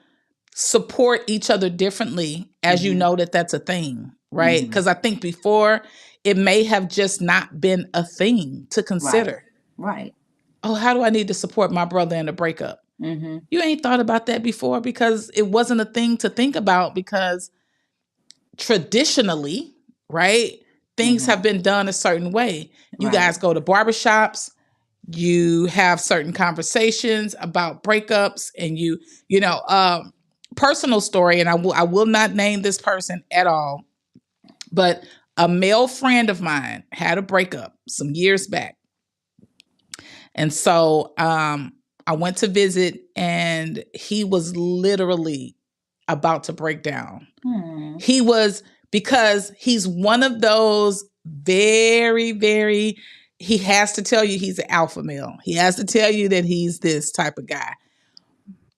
support each other differently as you Mm-hmm. know that that's a thing, right? Mm-hmm. Because I think before it may have just not been a thing to Right. consider. Right. Oh, how do I need to support my brother in a breakup? Mm-hmm. You ain't thought about that before because it wasn't a thing to think about because traditionally, right? Things Mm-hmm. have been done a certain way. You Right. guys go to barbershops, you have certain conversations about breakups, and personal story, and I will not name this person at all, but a male friend of mine had a breakup some years back. And so I went to visit, and he was literally about to break down. Hmm. He was, because he's one of those very, very, he has to tell you he's an alpha male. He has to tell you that he's this type of guy.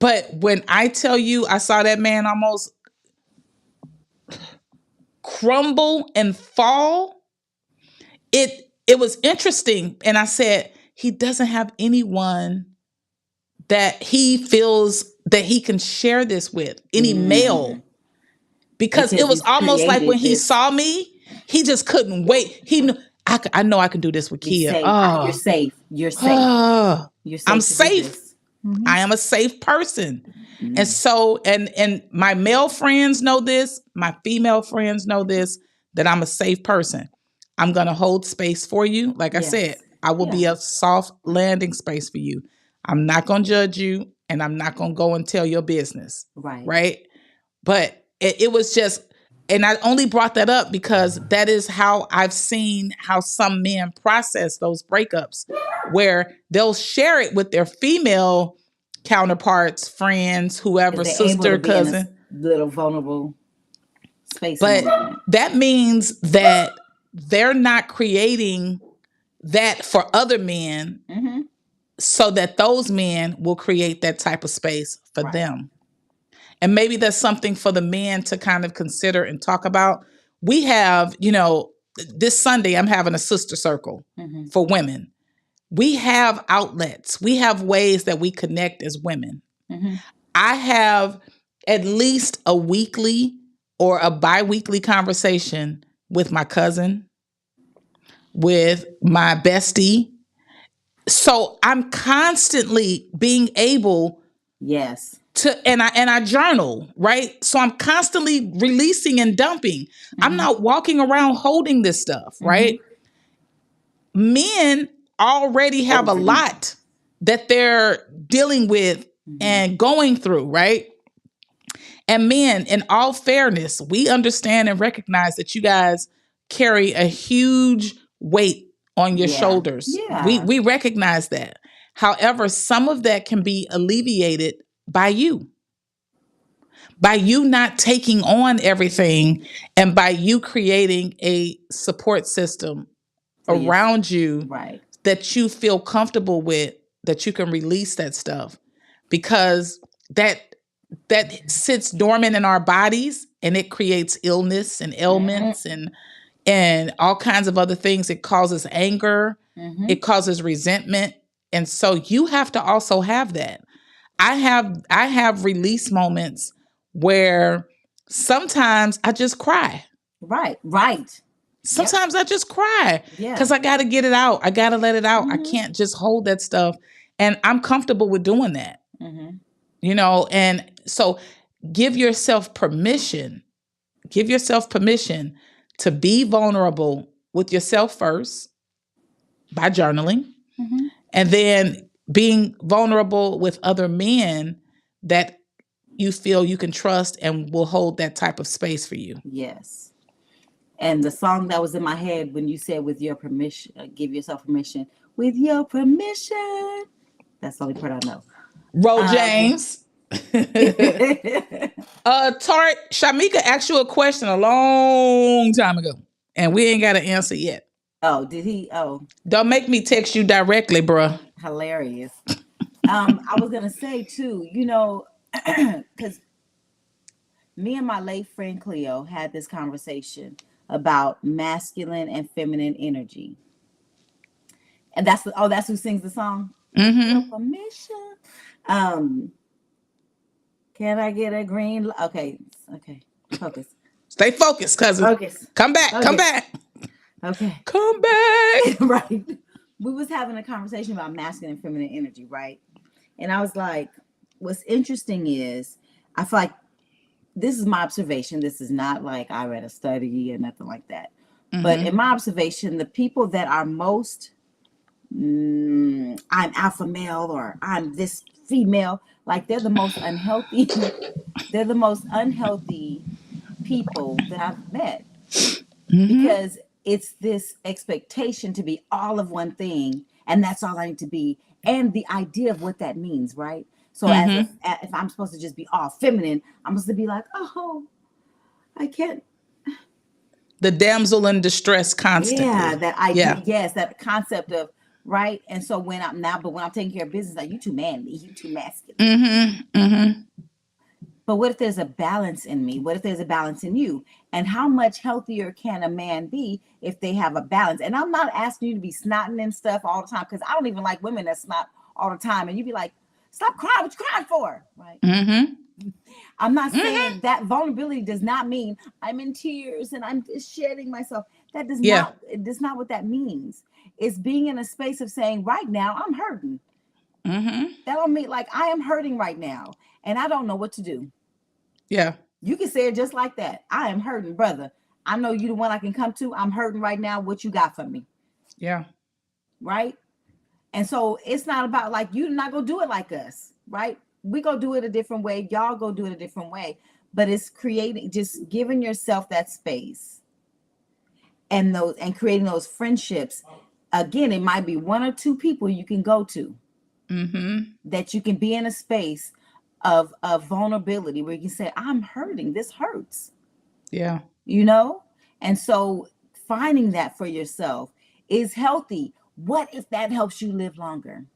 But when I tell you, I saw that man almost crumble and fall, it was interesting. And I said, he doesn't have anyone that he feels that he can share this with, any male. Because it Because was he's almost like when created he this. saw me, he just couldn't wait. He knew, I know I can do this with Be Keya. safe. You're safe. You're safe. Oh, You're I'm safe to do safe. this. I am a safe person. And so, and my male friends know this, my female friends know this, that I'm a safe person. I'm going to hold space for you. Like I said, Yes. I will be a soft landing space for you. I'm not going to judge you, and I'm not going to go and tell your business. Right. Right. But it was just, and I only brought that up because that is how I've seen how some men process those breakups, where they'll share it with their female counterparts, friends, whoever, Because they're able to sister, be in a cousin. little vulnerable space in But that moment. that means that they're not creating that for other men, so that those men will create that type of space for Right. them. And maybe that's something for the men to kind of consider and talk about. We have, this Sunday, I'm having a sister circle for women. We have outlets. We have ways that we connect as women. I have at least a weekly or a bi-weekly conversation with my cousin, with my bestie. So I'm constantly being able Yes. and I journal, right? So I'm constantly releasing and dumping. I'm not walking around holding this stuff, right? Men already have a lot that they're dealing with and going through, right? And men, in all fairness, we understand and recognize that you guys carry a huge weight on your shoulders. Yeah. We recognize that. However, some of that can be alleviated by you not taking on everything, and by you creating a support system around you Right. that you feel comfortable with, that you can release that stuff, because that sits dormant in our bodies, and it creates illness and ailments and all kinds of other things. It causes anger, it causes resentment. And so you have to also have that. I have release moments where sometimes I just cry. Right. Right. Sometimes I just cry Yeah. because I got to get it out. I got to let it out. I can't just hold that stuff. And I'm comfortable with doing that. And so give yourself permission. Give yourself permission to be vulnerable with yourself first by journaling. And then being vulnerable with other men that you feel you can trust and will hold that type of space for you. Yes. And the song that was in my head when you said, with your permission, give yourself permission, with your permission. That's the only part I know. Ro James. Tart, Shimeka asked you a question a long time ago, and we ain't got an answer yet. Oh, did he? Oh. Don't make me text you directly, bruh. Hilarious. I was going to say, too, because me and my late friend Cleo had this conversation about masculine and feminine energy. And that's who sings the song? Permission. Can I get a green? Okay. Focus. Stay focused, cousin. Focus. Come back. Focus. Come back. Okay. Come back. Right. We was having a conversation about masculine and feminine energy, right? And I was like, what's interesting is, I feel like this is my observation. This is not like I read a study or nothing like that. But in my observation, the people that are most, I'm alpha male or I'm this female, like they're the most unhealthy. They're the most unhealthy people that I've met, because it's this expectation to be all of one thing, and that's all I need to be, and the idea of what that means, right? So if I'm supposed to just be all feminine, I'm supposed to be like, oh, I can't. The damsel in distress Yeah, constantly. that idea. Yeah. Yes, that concept of right. And so when I'm taking care of business, like you too manly, you too masculine. Mm-hmm. Mm-hmm. But what if there's a balance in me? What if there's a balance in you? And how much healthier can a man be if they have a balance? And I'm not asking you to be snotting and stuff all the time, because I don't even like women that snot all the time. And you be like, stop crying. What you crying for? Right. Mm-hmm. I'm not Mm-hmm. saying that vulnerability does not mean I'm in tears and I'm just shedding myself. That does Yeah. not, it does not what that means. It's being in a space of saying, right now, I'm hurting. Mm-hmm. That don't mean like I am hurting right now and I don't know what to do. Yeah. You can say it just like that. I am hurting, brother. I know you the one I can come to. I'm hurting right now. What you got for me? Yeah. Right? And so it's not about like you're not gonna do it like us, right? We go do it a different way. Y'all go do it a different way. But it's creating, just giving yourself that space and creating those friendships. Again, it might be one or two people you can go to Mm-hmm. that you can be in a space of vulnerability where you can say, I'm hurting. This hurts, Yeah. you know? And so finding that for yourself is healthy. What if that helps you live longer?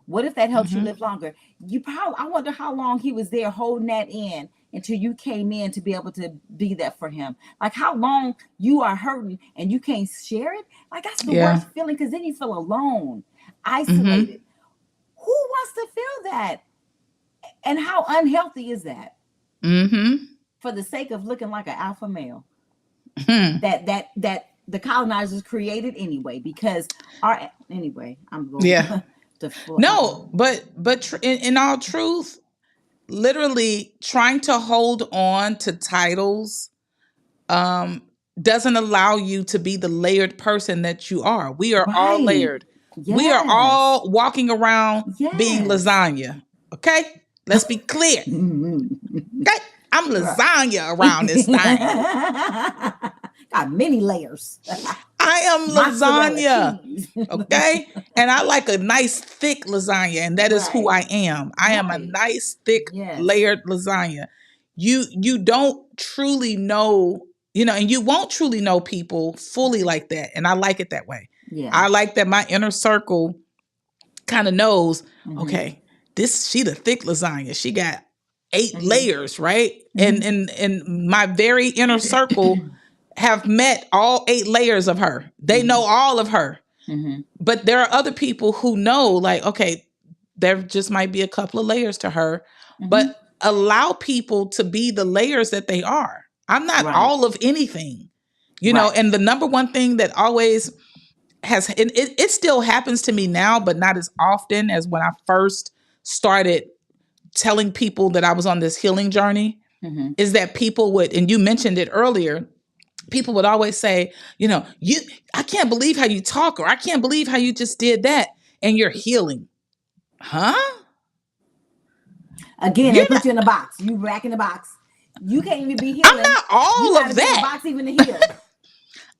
What if that helps you Mm-hmm. live longer? You probably, I wonder how long he was there holding that in until you came in to be able to be that for him. Like how long you are hurting and you can't share it. Like that's the Yeah. worst feeling, because then you feel alone, Mm-hmm. isolated. Who wants to feel that? And how unhealthy is that? Mm-hmm. For the sake of looking like an alpha male Hmm. that the colonizers created anyway, because our anyway, I'm going Yeah. to foot. No, but in all truth, literally trying to hold on to titles um doesn't allow you to be the layered person that you are. We are all Right. layered. We are Yes. all walking around being Yes. lasagna. Okay? Let's be clear. Okay? I'm Right. lasagna around this thing. Got many layers. I am Mozzarella lasagna. cheese. Okay? And I like a nice thick lasagna, and that is who Right. I am. I am a Right. nice thick Yes. layered lasagna. You don't truly know, and you won't truly know people fully like that. And I like it that way. Yeah. I like that my inner circle kind of knows, Mm-hmm. okay, she the thick lasagna. She got 8 Mm-hmm. layers, right? And Mm-hmm. and my very inner circle have met all 8 layers of her. They Mm-hmm. know all of her. Mm-hmm. But there are other people who know, like, okay, there just might be a couple of layers to her, Mm-hmm. but allow people to be the layers that they are. I'm not Right. all of anything, Right. and the number one thing that always has, and it still happens to me now, but not as often as when I first started telling people that I was on this healing journey, Mm-hmm. is that people would, and you mentioned it earlier, people would always say, you, I can't believe how you talk, or I can't believe how you just did that, and you're healing. Huh? Again, they You're put not, you in a box. You rack in a box. You can't even be I'm healing. not You all got of to be in a that. box even to heal.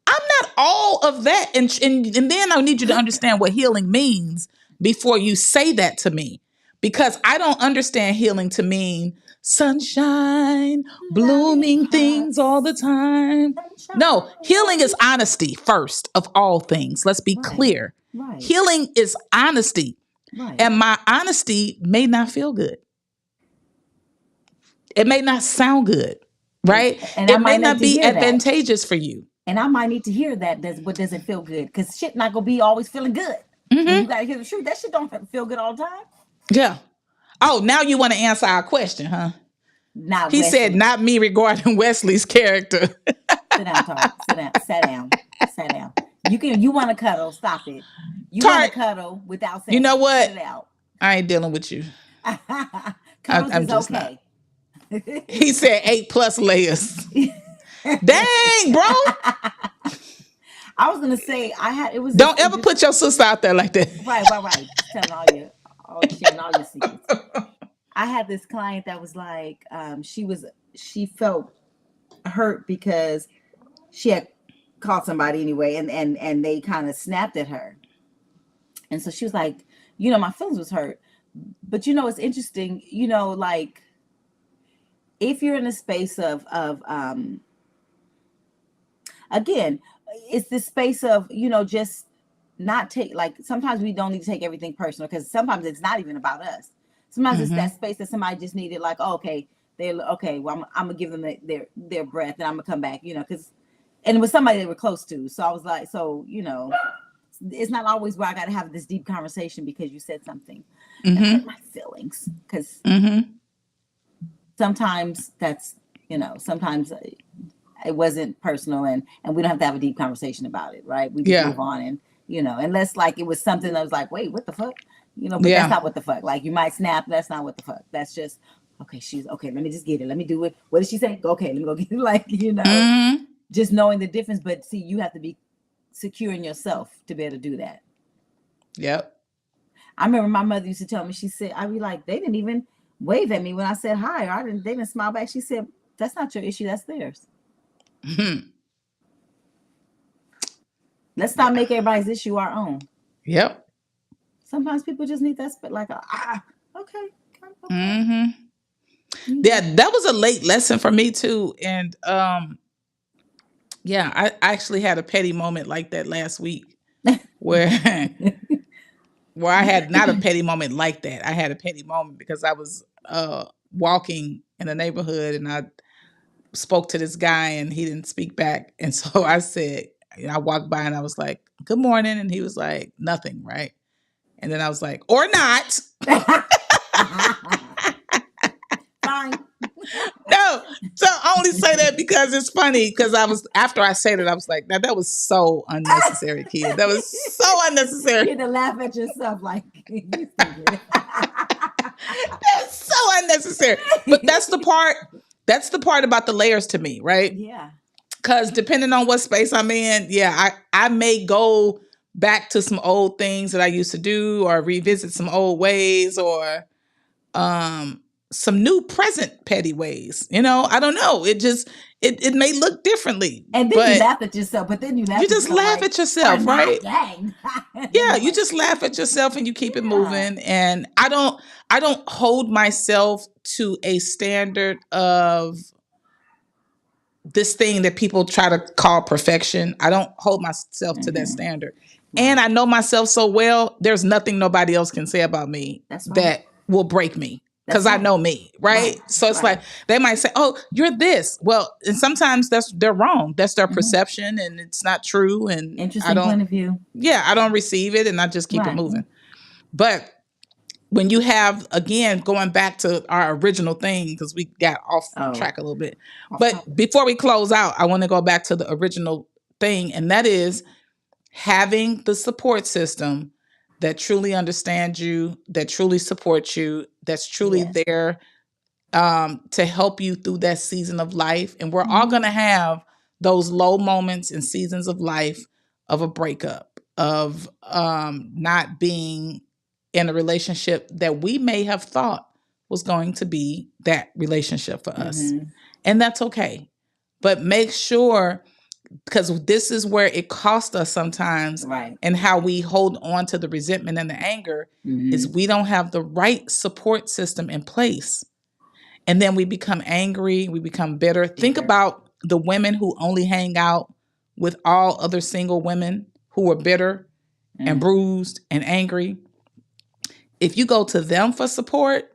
I'm not all of that. And then I need you to understand what healing means before you say that to me. Because I don't understand healing to mean sunshine, blooming things all the Lollipops, time. sunshine, No, healing is honesty first of all things. Let's be right, clear. right, Healing is honesty. right. And my honesty may not feel good. It may not sound good, And right? and I It may might need not to be hear that. advantageous for you. And I might need to hear that. Does what doesn't feel good? Because shit not gonna be always feeling good. When you Hmm. gotta hear the truth, that shit don't feel good all the time. Yeah. Oh, now you want to answer our question, huh? Not He said, Wesley. not me regarding Wesley's character. Sit down, Tart. Sit down. Sit down. Sit down. You want to cuddle? Stop it. You want to Tart, cuddle without you saying know spit what? it out. I ain't dealing with you. Cuddles I'm is just not. okay. He said 8+ layers. Dang, bro. I was gonna say I had it was just Don't ever put your sister out there like that. right. Just telling all sharing all your secrets. I had this client that was like, she felt hurt because she had called somebody anyway, and they kind of snapped at her, and so she was like, my feelings was hurt, but it's interesting, like if you're in a space of again, it's this space of, just not take, like, sometimes we don't need to take everything personal, because sometimes it's not even about us. Sometimes it's that space that somebody just needed, like, oh, okay, okay, well, I'm gonna give them their breath, and I'm gonna come back, because, and it was somebody they were close to. So I was like, so, it's not always where I got to have this deep conversation because you said something that hurt my feelings. Because sometimes that's, sometimes it wasn't personal, and we don't have to have a deep conversation about it, right? We just move on, and unless like it was something that was like, wait, what the fuck, but that's not what the fuck. Like, you might snap, that's not what the fuck. That's just, okay, she's okay. Let me just get it. Let me do it. What did she say? Okay, let me go get it. Like, just knowing the difference. But see, you have to be secure in yourself to be able to do that. Yep. I remember my mother used to tell me, she said, I'd be like, they didn't even wave at me when I said hi, or they didn't smile back. She said, that's not your issue, that's theirs. Let's not make everybody's issue our own. Yep. Sometimes people just need that, like, okay. Yeah, that was a late lesson for me too. And yeah, I actually had a petty moment like that last week where I had not a petty moment like that. I had a petty moment because I was walking in the neighborhood, and I spoke to this guy and he didn't speak back. And so I said, I walked by and I was like, good morning. And he was like, nothing, right? And then I was like, or not. Fine. No, so I only say that because it's funny. Because after I said it, I was like, now that was so unnecessary, kid. That was so unnecessary. You had to laugh at yourself, like, that's so unnecessary. But that's the part. That's the part about the layers to me, right? Yeah. Because depending on what space I'm in, I may go back to some old things that I used to do, or revisit some old ways, or some new present petty ways. I don't know. It just it may look differently. And then you laugh at yourself, but then you just laugh at yourself, right? Dang. Yeah, you just laugh at yourself and you keep it moving. And I don't hold myself to a standard of this thing that people try to call perfection. I don't hold myself to that standard. Right. And I know myself so well, there's nothing nobody else can say about me that will break me. Because I know me, right? So it's like, they might say, oh, you're this. Well, and sometimes they're wrong. That's their perception, and it's not true. And interesting point of view. Yeah, I don't receive it, and I just keep it moving. But when you have, again, going back to our original thing, because we got off track a little bit. But before we close out, I want to go back to the original thing, and that is having the support system that truly understands you, that truly supports you, that's truly there to help you through that season of life. And we're all going to have those low moments and seasons of life of a breakup, of not being in a relationship that we may have thought was going to be that relationship for us. And that's okay. But make sure, because this is where it costs us sometimes, and how we hold on to the resentment and the anger, is we don't have the right support system in place. And then we become angry, we become bitter. Think about the women who only hang out with all other single women who are bitter and bruised and angry. If you go to them for support,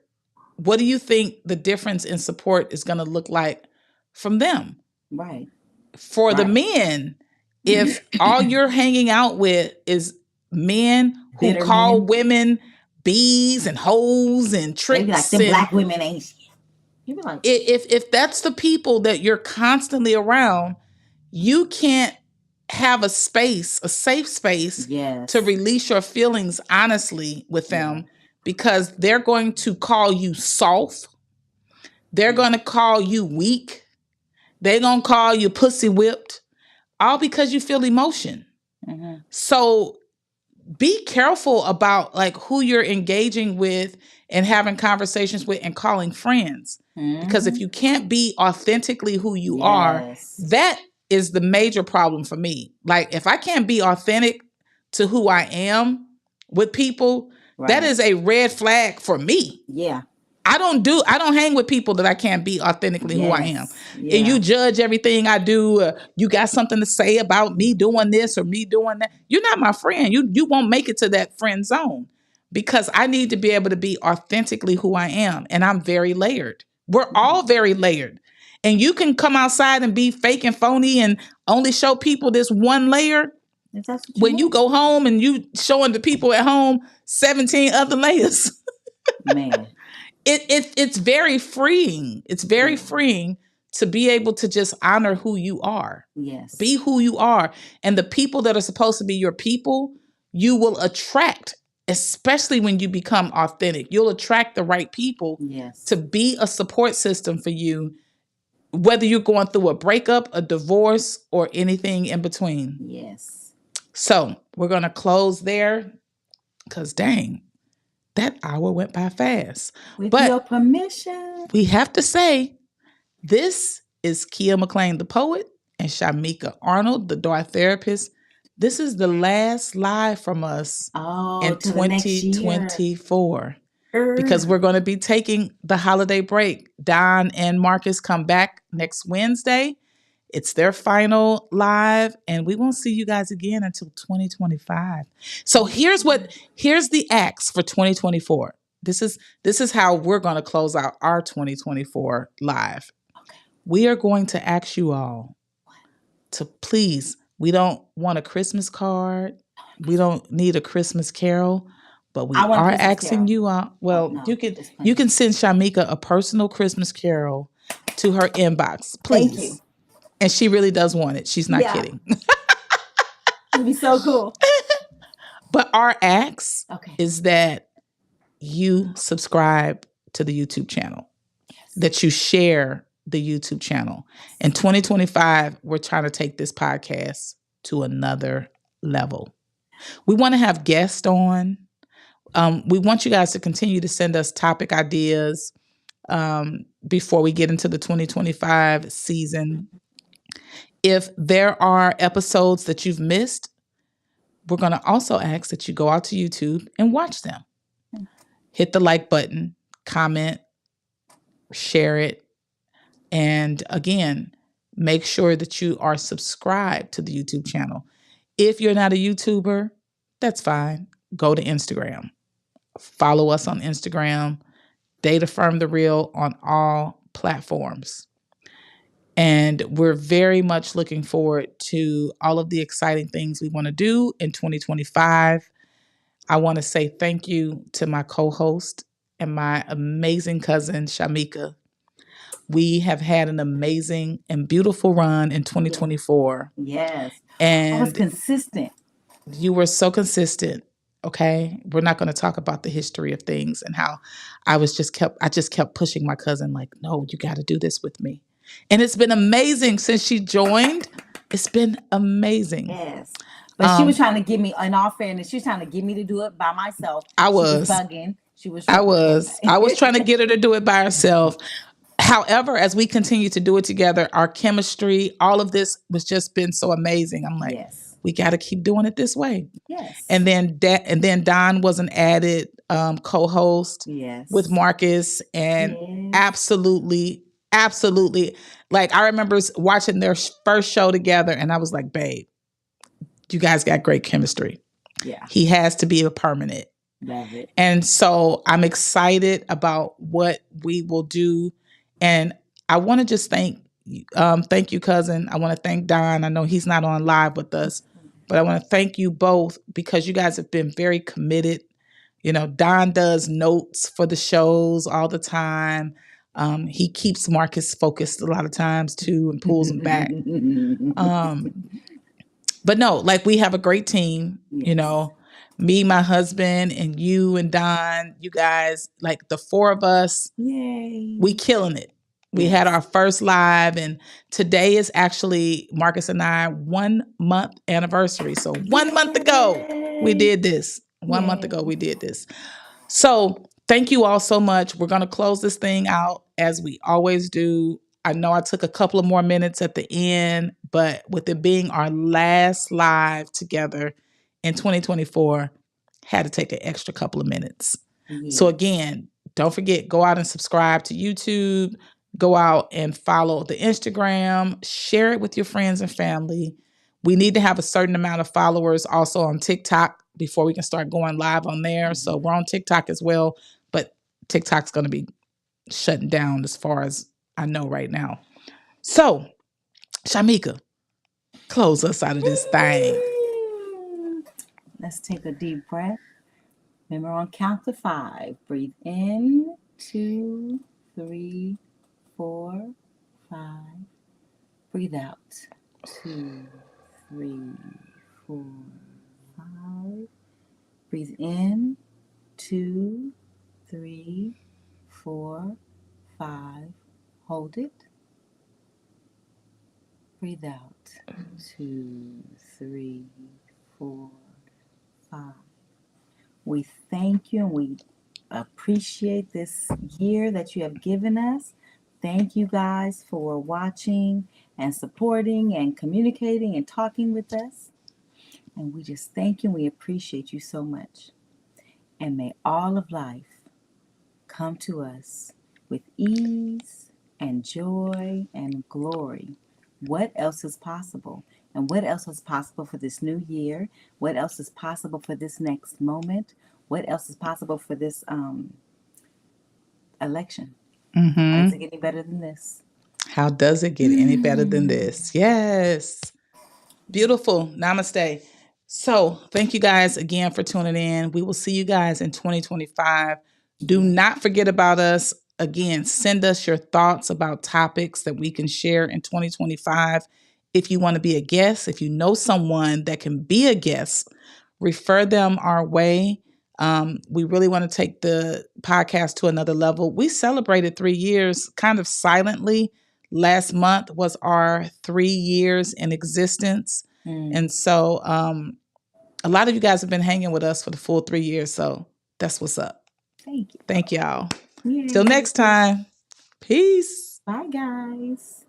what do you think the difference in support is going to look like from them? Right. For the men, if all you're hanging out with is men who bitter call women bees and hoes and tricks, like the black women ain't shit. You be like, if that's the people that you're constantly around, you can't have a safe space to release your feelings honestly with them, because they're going to call you soft. They're going to call you weak. They're going to call you pussy whipped, all because you feel emotion. So be careful about like who you're engaging with and having conversations with and calling friends. Because if you can't be authentically who you are, that is the major problem for me. Like, if I can't be authentic to who I am with people, that is a red flag for me. Yeah. I don't hang with people that I can't be authentically who I am. Yes. And Yeah. you judge everything I do. You got something to say about me doing this or me doing that. You're not my friend. You won't make it to that friend zone because I need to be able to be authentically who I am. And I'm very layered. We're all very layered. And you can come outside and be fake and phony and only show people this one layer. If that's what When you want. go home and you showing the people at home 17 other layers. Man. It's very freeing. It's very Yeah. freeing to be able to just honor who you are. Yes. Be who you are. And the people that are supposed to be your people, you will attract, especially when you become authentic. You'll attract the right people Yes. to be a support system for you, whether you're going through a breakup, a divorce, or anything in between. Yes. So we're going to close there because dang, that hour went by fast. With But your permission, we have to say, this is Keya McClain, the poet, and Shimeka Arnold, the Dart therapist. This is the last live from us in to the next year. 2024 because we're going to be taking the holiday break. Don and Marcus come back next Wednesday. It's their final live, and we won't see you guys again until 2025. So here's the acts for 2024. This is how we're going to close out our 2024 live. Okay. We are going to ask you all to please, we don't want a Christmas card. We don't need a Christmas carol, but we are asking you all. Well, no, you can send Shimeka a personal Christmas carol to her inbox, please. Thank you. And she really does want it. She's not kidding. It'd be so cool. But our ask is that you subscribe to the YouTube channel, that you share the YouTube channel. In 2025, we're trying to take this podcast to another level. We want to have guests on. We want you guys to continue to send us topic ideas before we get into the 2025 season. If there are episodes that you've missed, we're going to also ask that you go out to YouTube and watch them. Hit the like button, comment, share it. And again, make sure that you are subscribed to the YouTube channel. If you're not a YouTuber, that's fine. Go to Instagram. Follow us on Instagram. Date Affirm the Real on all platforms. And we're very much looking forward to all of the exciting things we want to do in 2025. I want to say thank you to my co-host and my amazing cousin, Shimeka. We have had an amazing and beautiful run in 2024. Yes. And I was consistent. You were so consistent. Okay. We're not going to talk about the history of things and how I just kept pushing my cousin like, no, you got to do this with me. And it's been amazing since she joined. It's been amazing. Yes. But she was trying to get me, in all fairness, she was trying to get me to do it by myself. She was bugging. I was trying to get her to do it by herself. However, as we continue to do it together, our chemistry, all of this was just been so amazing. I'm like, we got to keep doing it this way. Yes. And then Don was an added co-host with Marcus, and absolutely. Like, I remember watching their first show together, and I was like, babe, you guys got great chemistry. Yeah. He has to be a permanent. Love it. And so I'm excited about what we will do. And I want to just thank you, cousin. I want to thank Don. I know he's not on live with us, but I want to thank you both because you guys have been very committed. You know, Don does notes for the shows all the time. He keeps Marcus focused a lot of times too and pulls him back. But no, like, we have a great team, you know, me, my husband, and you and Don, you guys, like the four of us, we killing it. We had our first live, and today is actually Marcus and I 1 month anniversary. So 1 month ago, we did this. 1 month ago, we did this. So thank you all so much. We're going to close this thing out as we always do. I know I took a couple of more minutes at the end, but with it being our last live together in 2024, had to take an extra couple of minutes. So again, don't forget, go out and subscribe to YouTube. Go out and follow the Instagram. Share it with your friends and family. We need to have a certain amount of followers also on TikTok before we can start going live on there. So we're on TikTok as well, but TikTok's going to be shutting down as far as I know right now. So, Shimeka, close us out of this thing. Let's take a deep breath. Remember, on count to 5. Breathe in, 2, 3, 4, 5. Breathe out, 2, 3, 4, 5. Breathe in, 2, 3, 4, 5. Hold it. Breathe out, 2, 3, 4, 5. We thank you and we appreciate this year that you have given us. Thank you guys for watching and supporting and communicating and talking with us. And we just thank you and we appreciate you so much. And may all of life come to us with ease and joy and glory. What else is possible? And what else is possible for this new year? What else is possible for this next moment? What else is possible for this election? How does it get any better than this? How does it get any better than this? Yes. Beautiful. Namaste. So, thank you guys again for tuning in. We will see you guys in 2025. Do not forget about us. Again, send us your thoughts about topics that we can share in 2025. If you want to be a guest, if you know someone that can be a guest, refer them our way. We really want to take the podcast to another level. We celebrated 3 years kind of silently. Last month was our 3 years in existence. And so a lot of you guys have been hanging with us for the full 3 years. So that's what's up. Thank you. Thank y'all. Yay. Till next time. Peace. Bye, guys.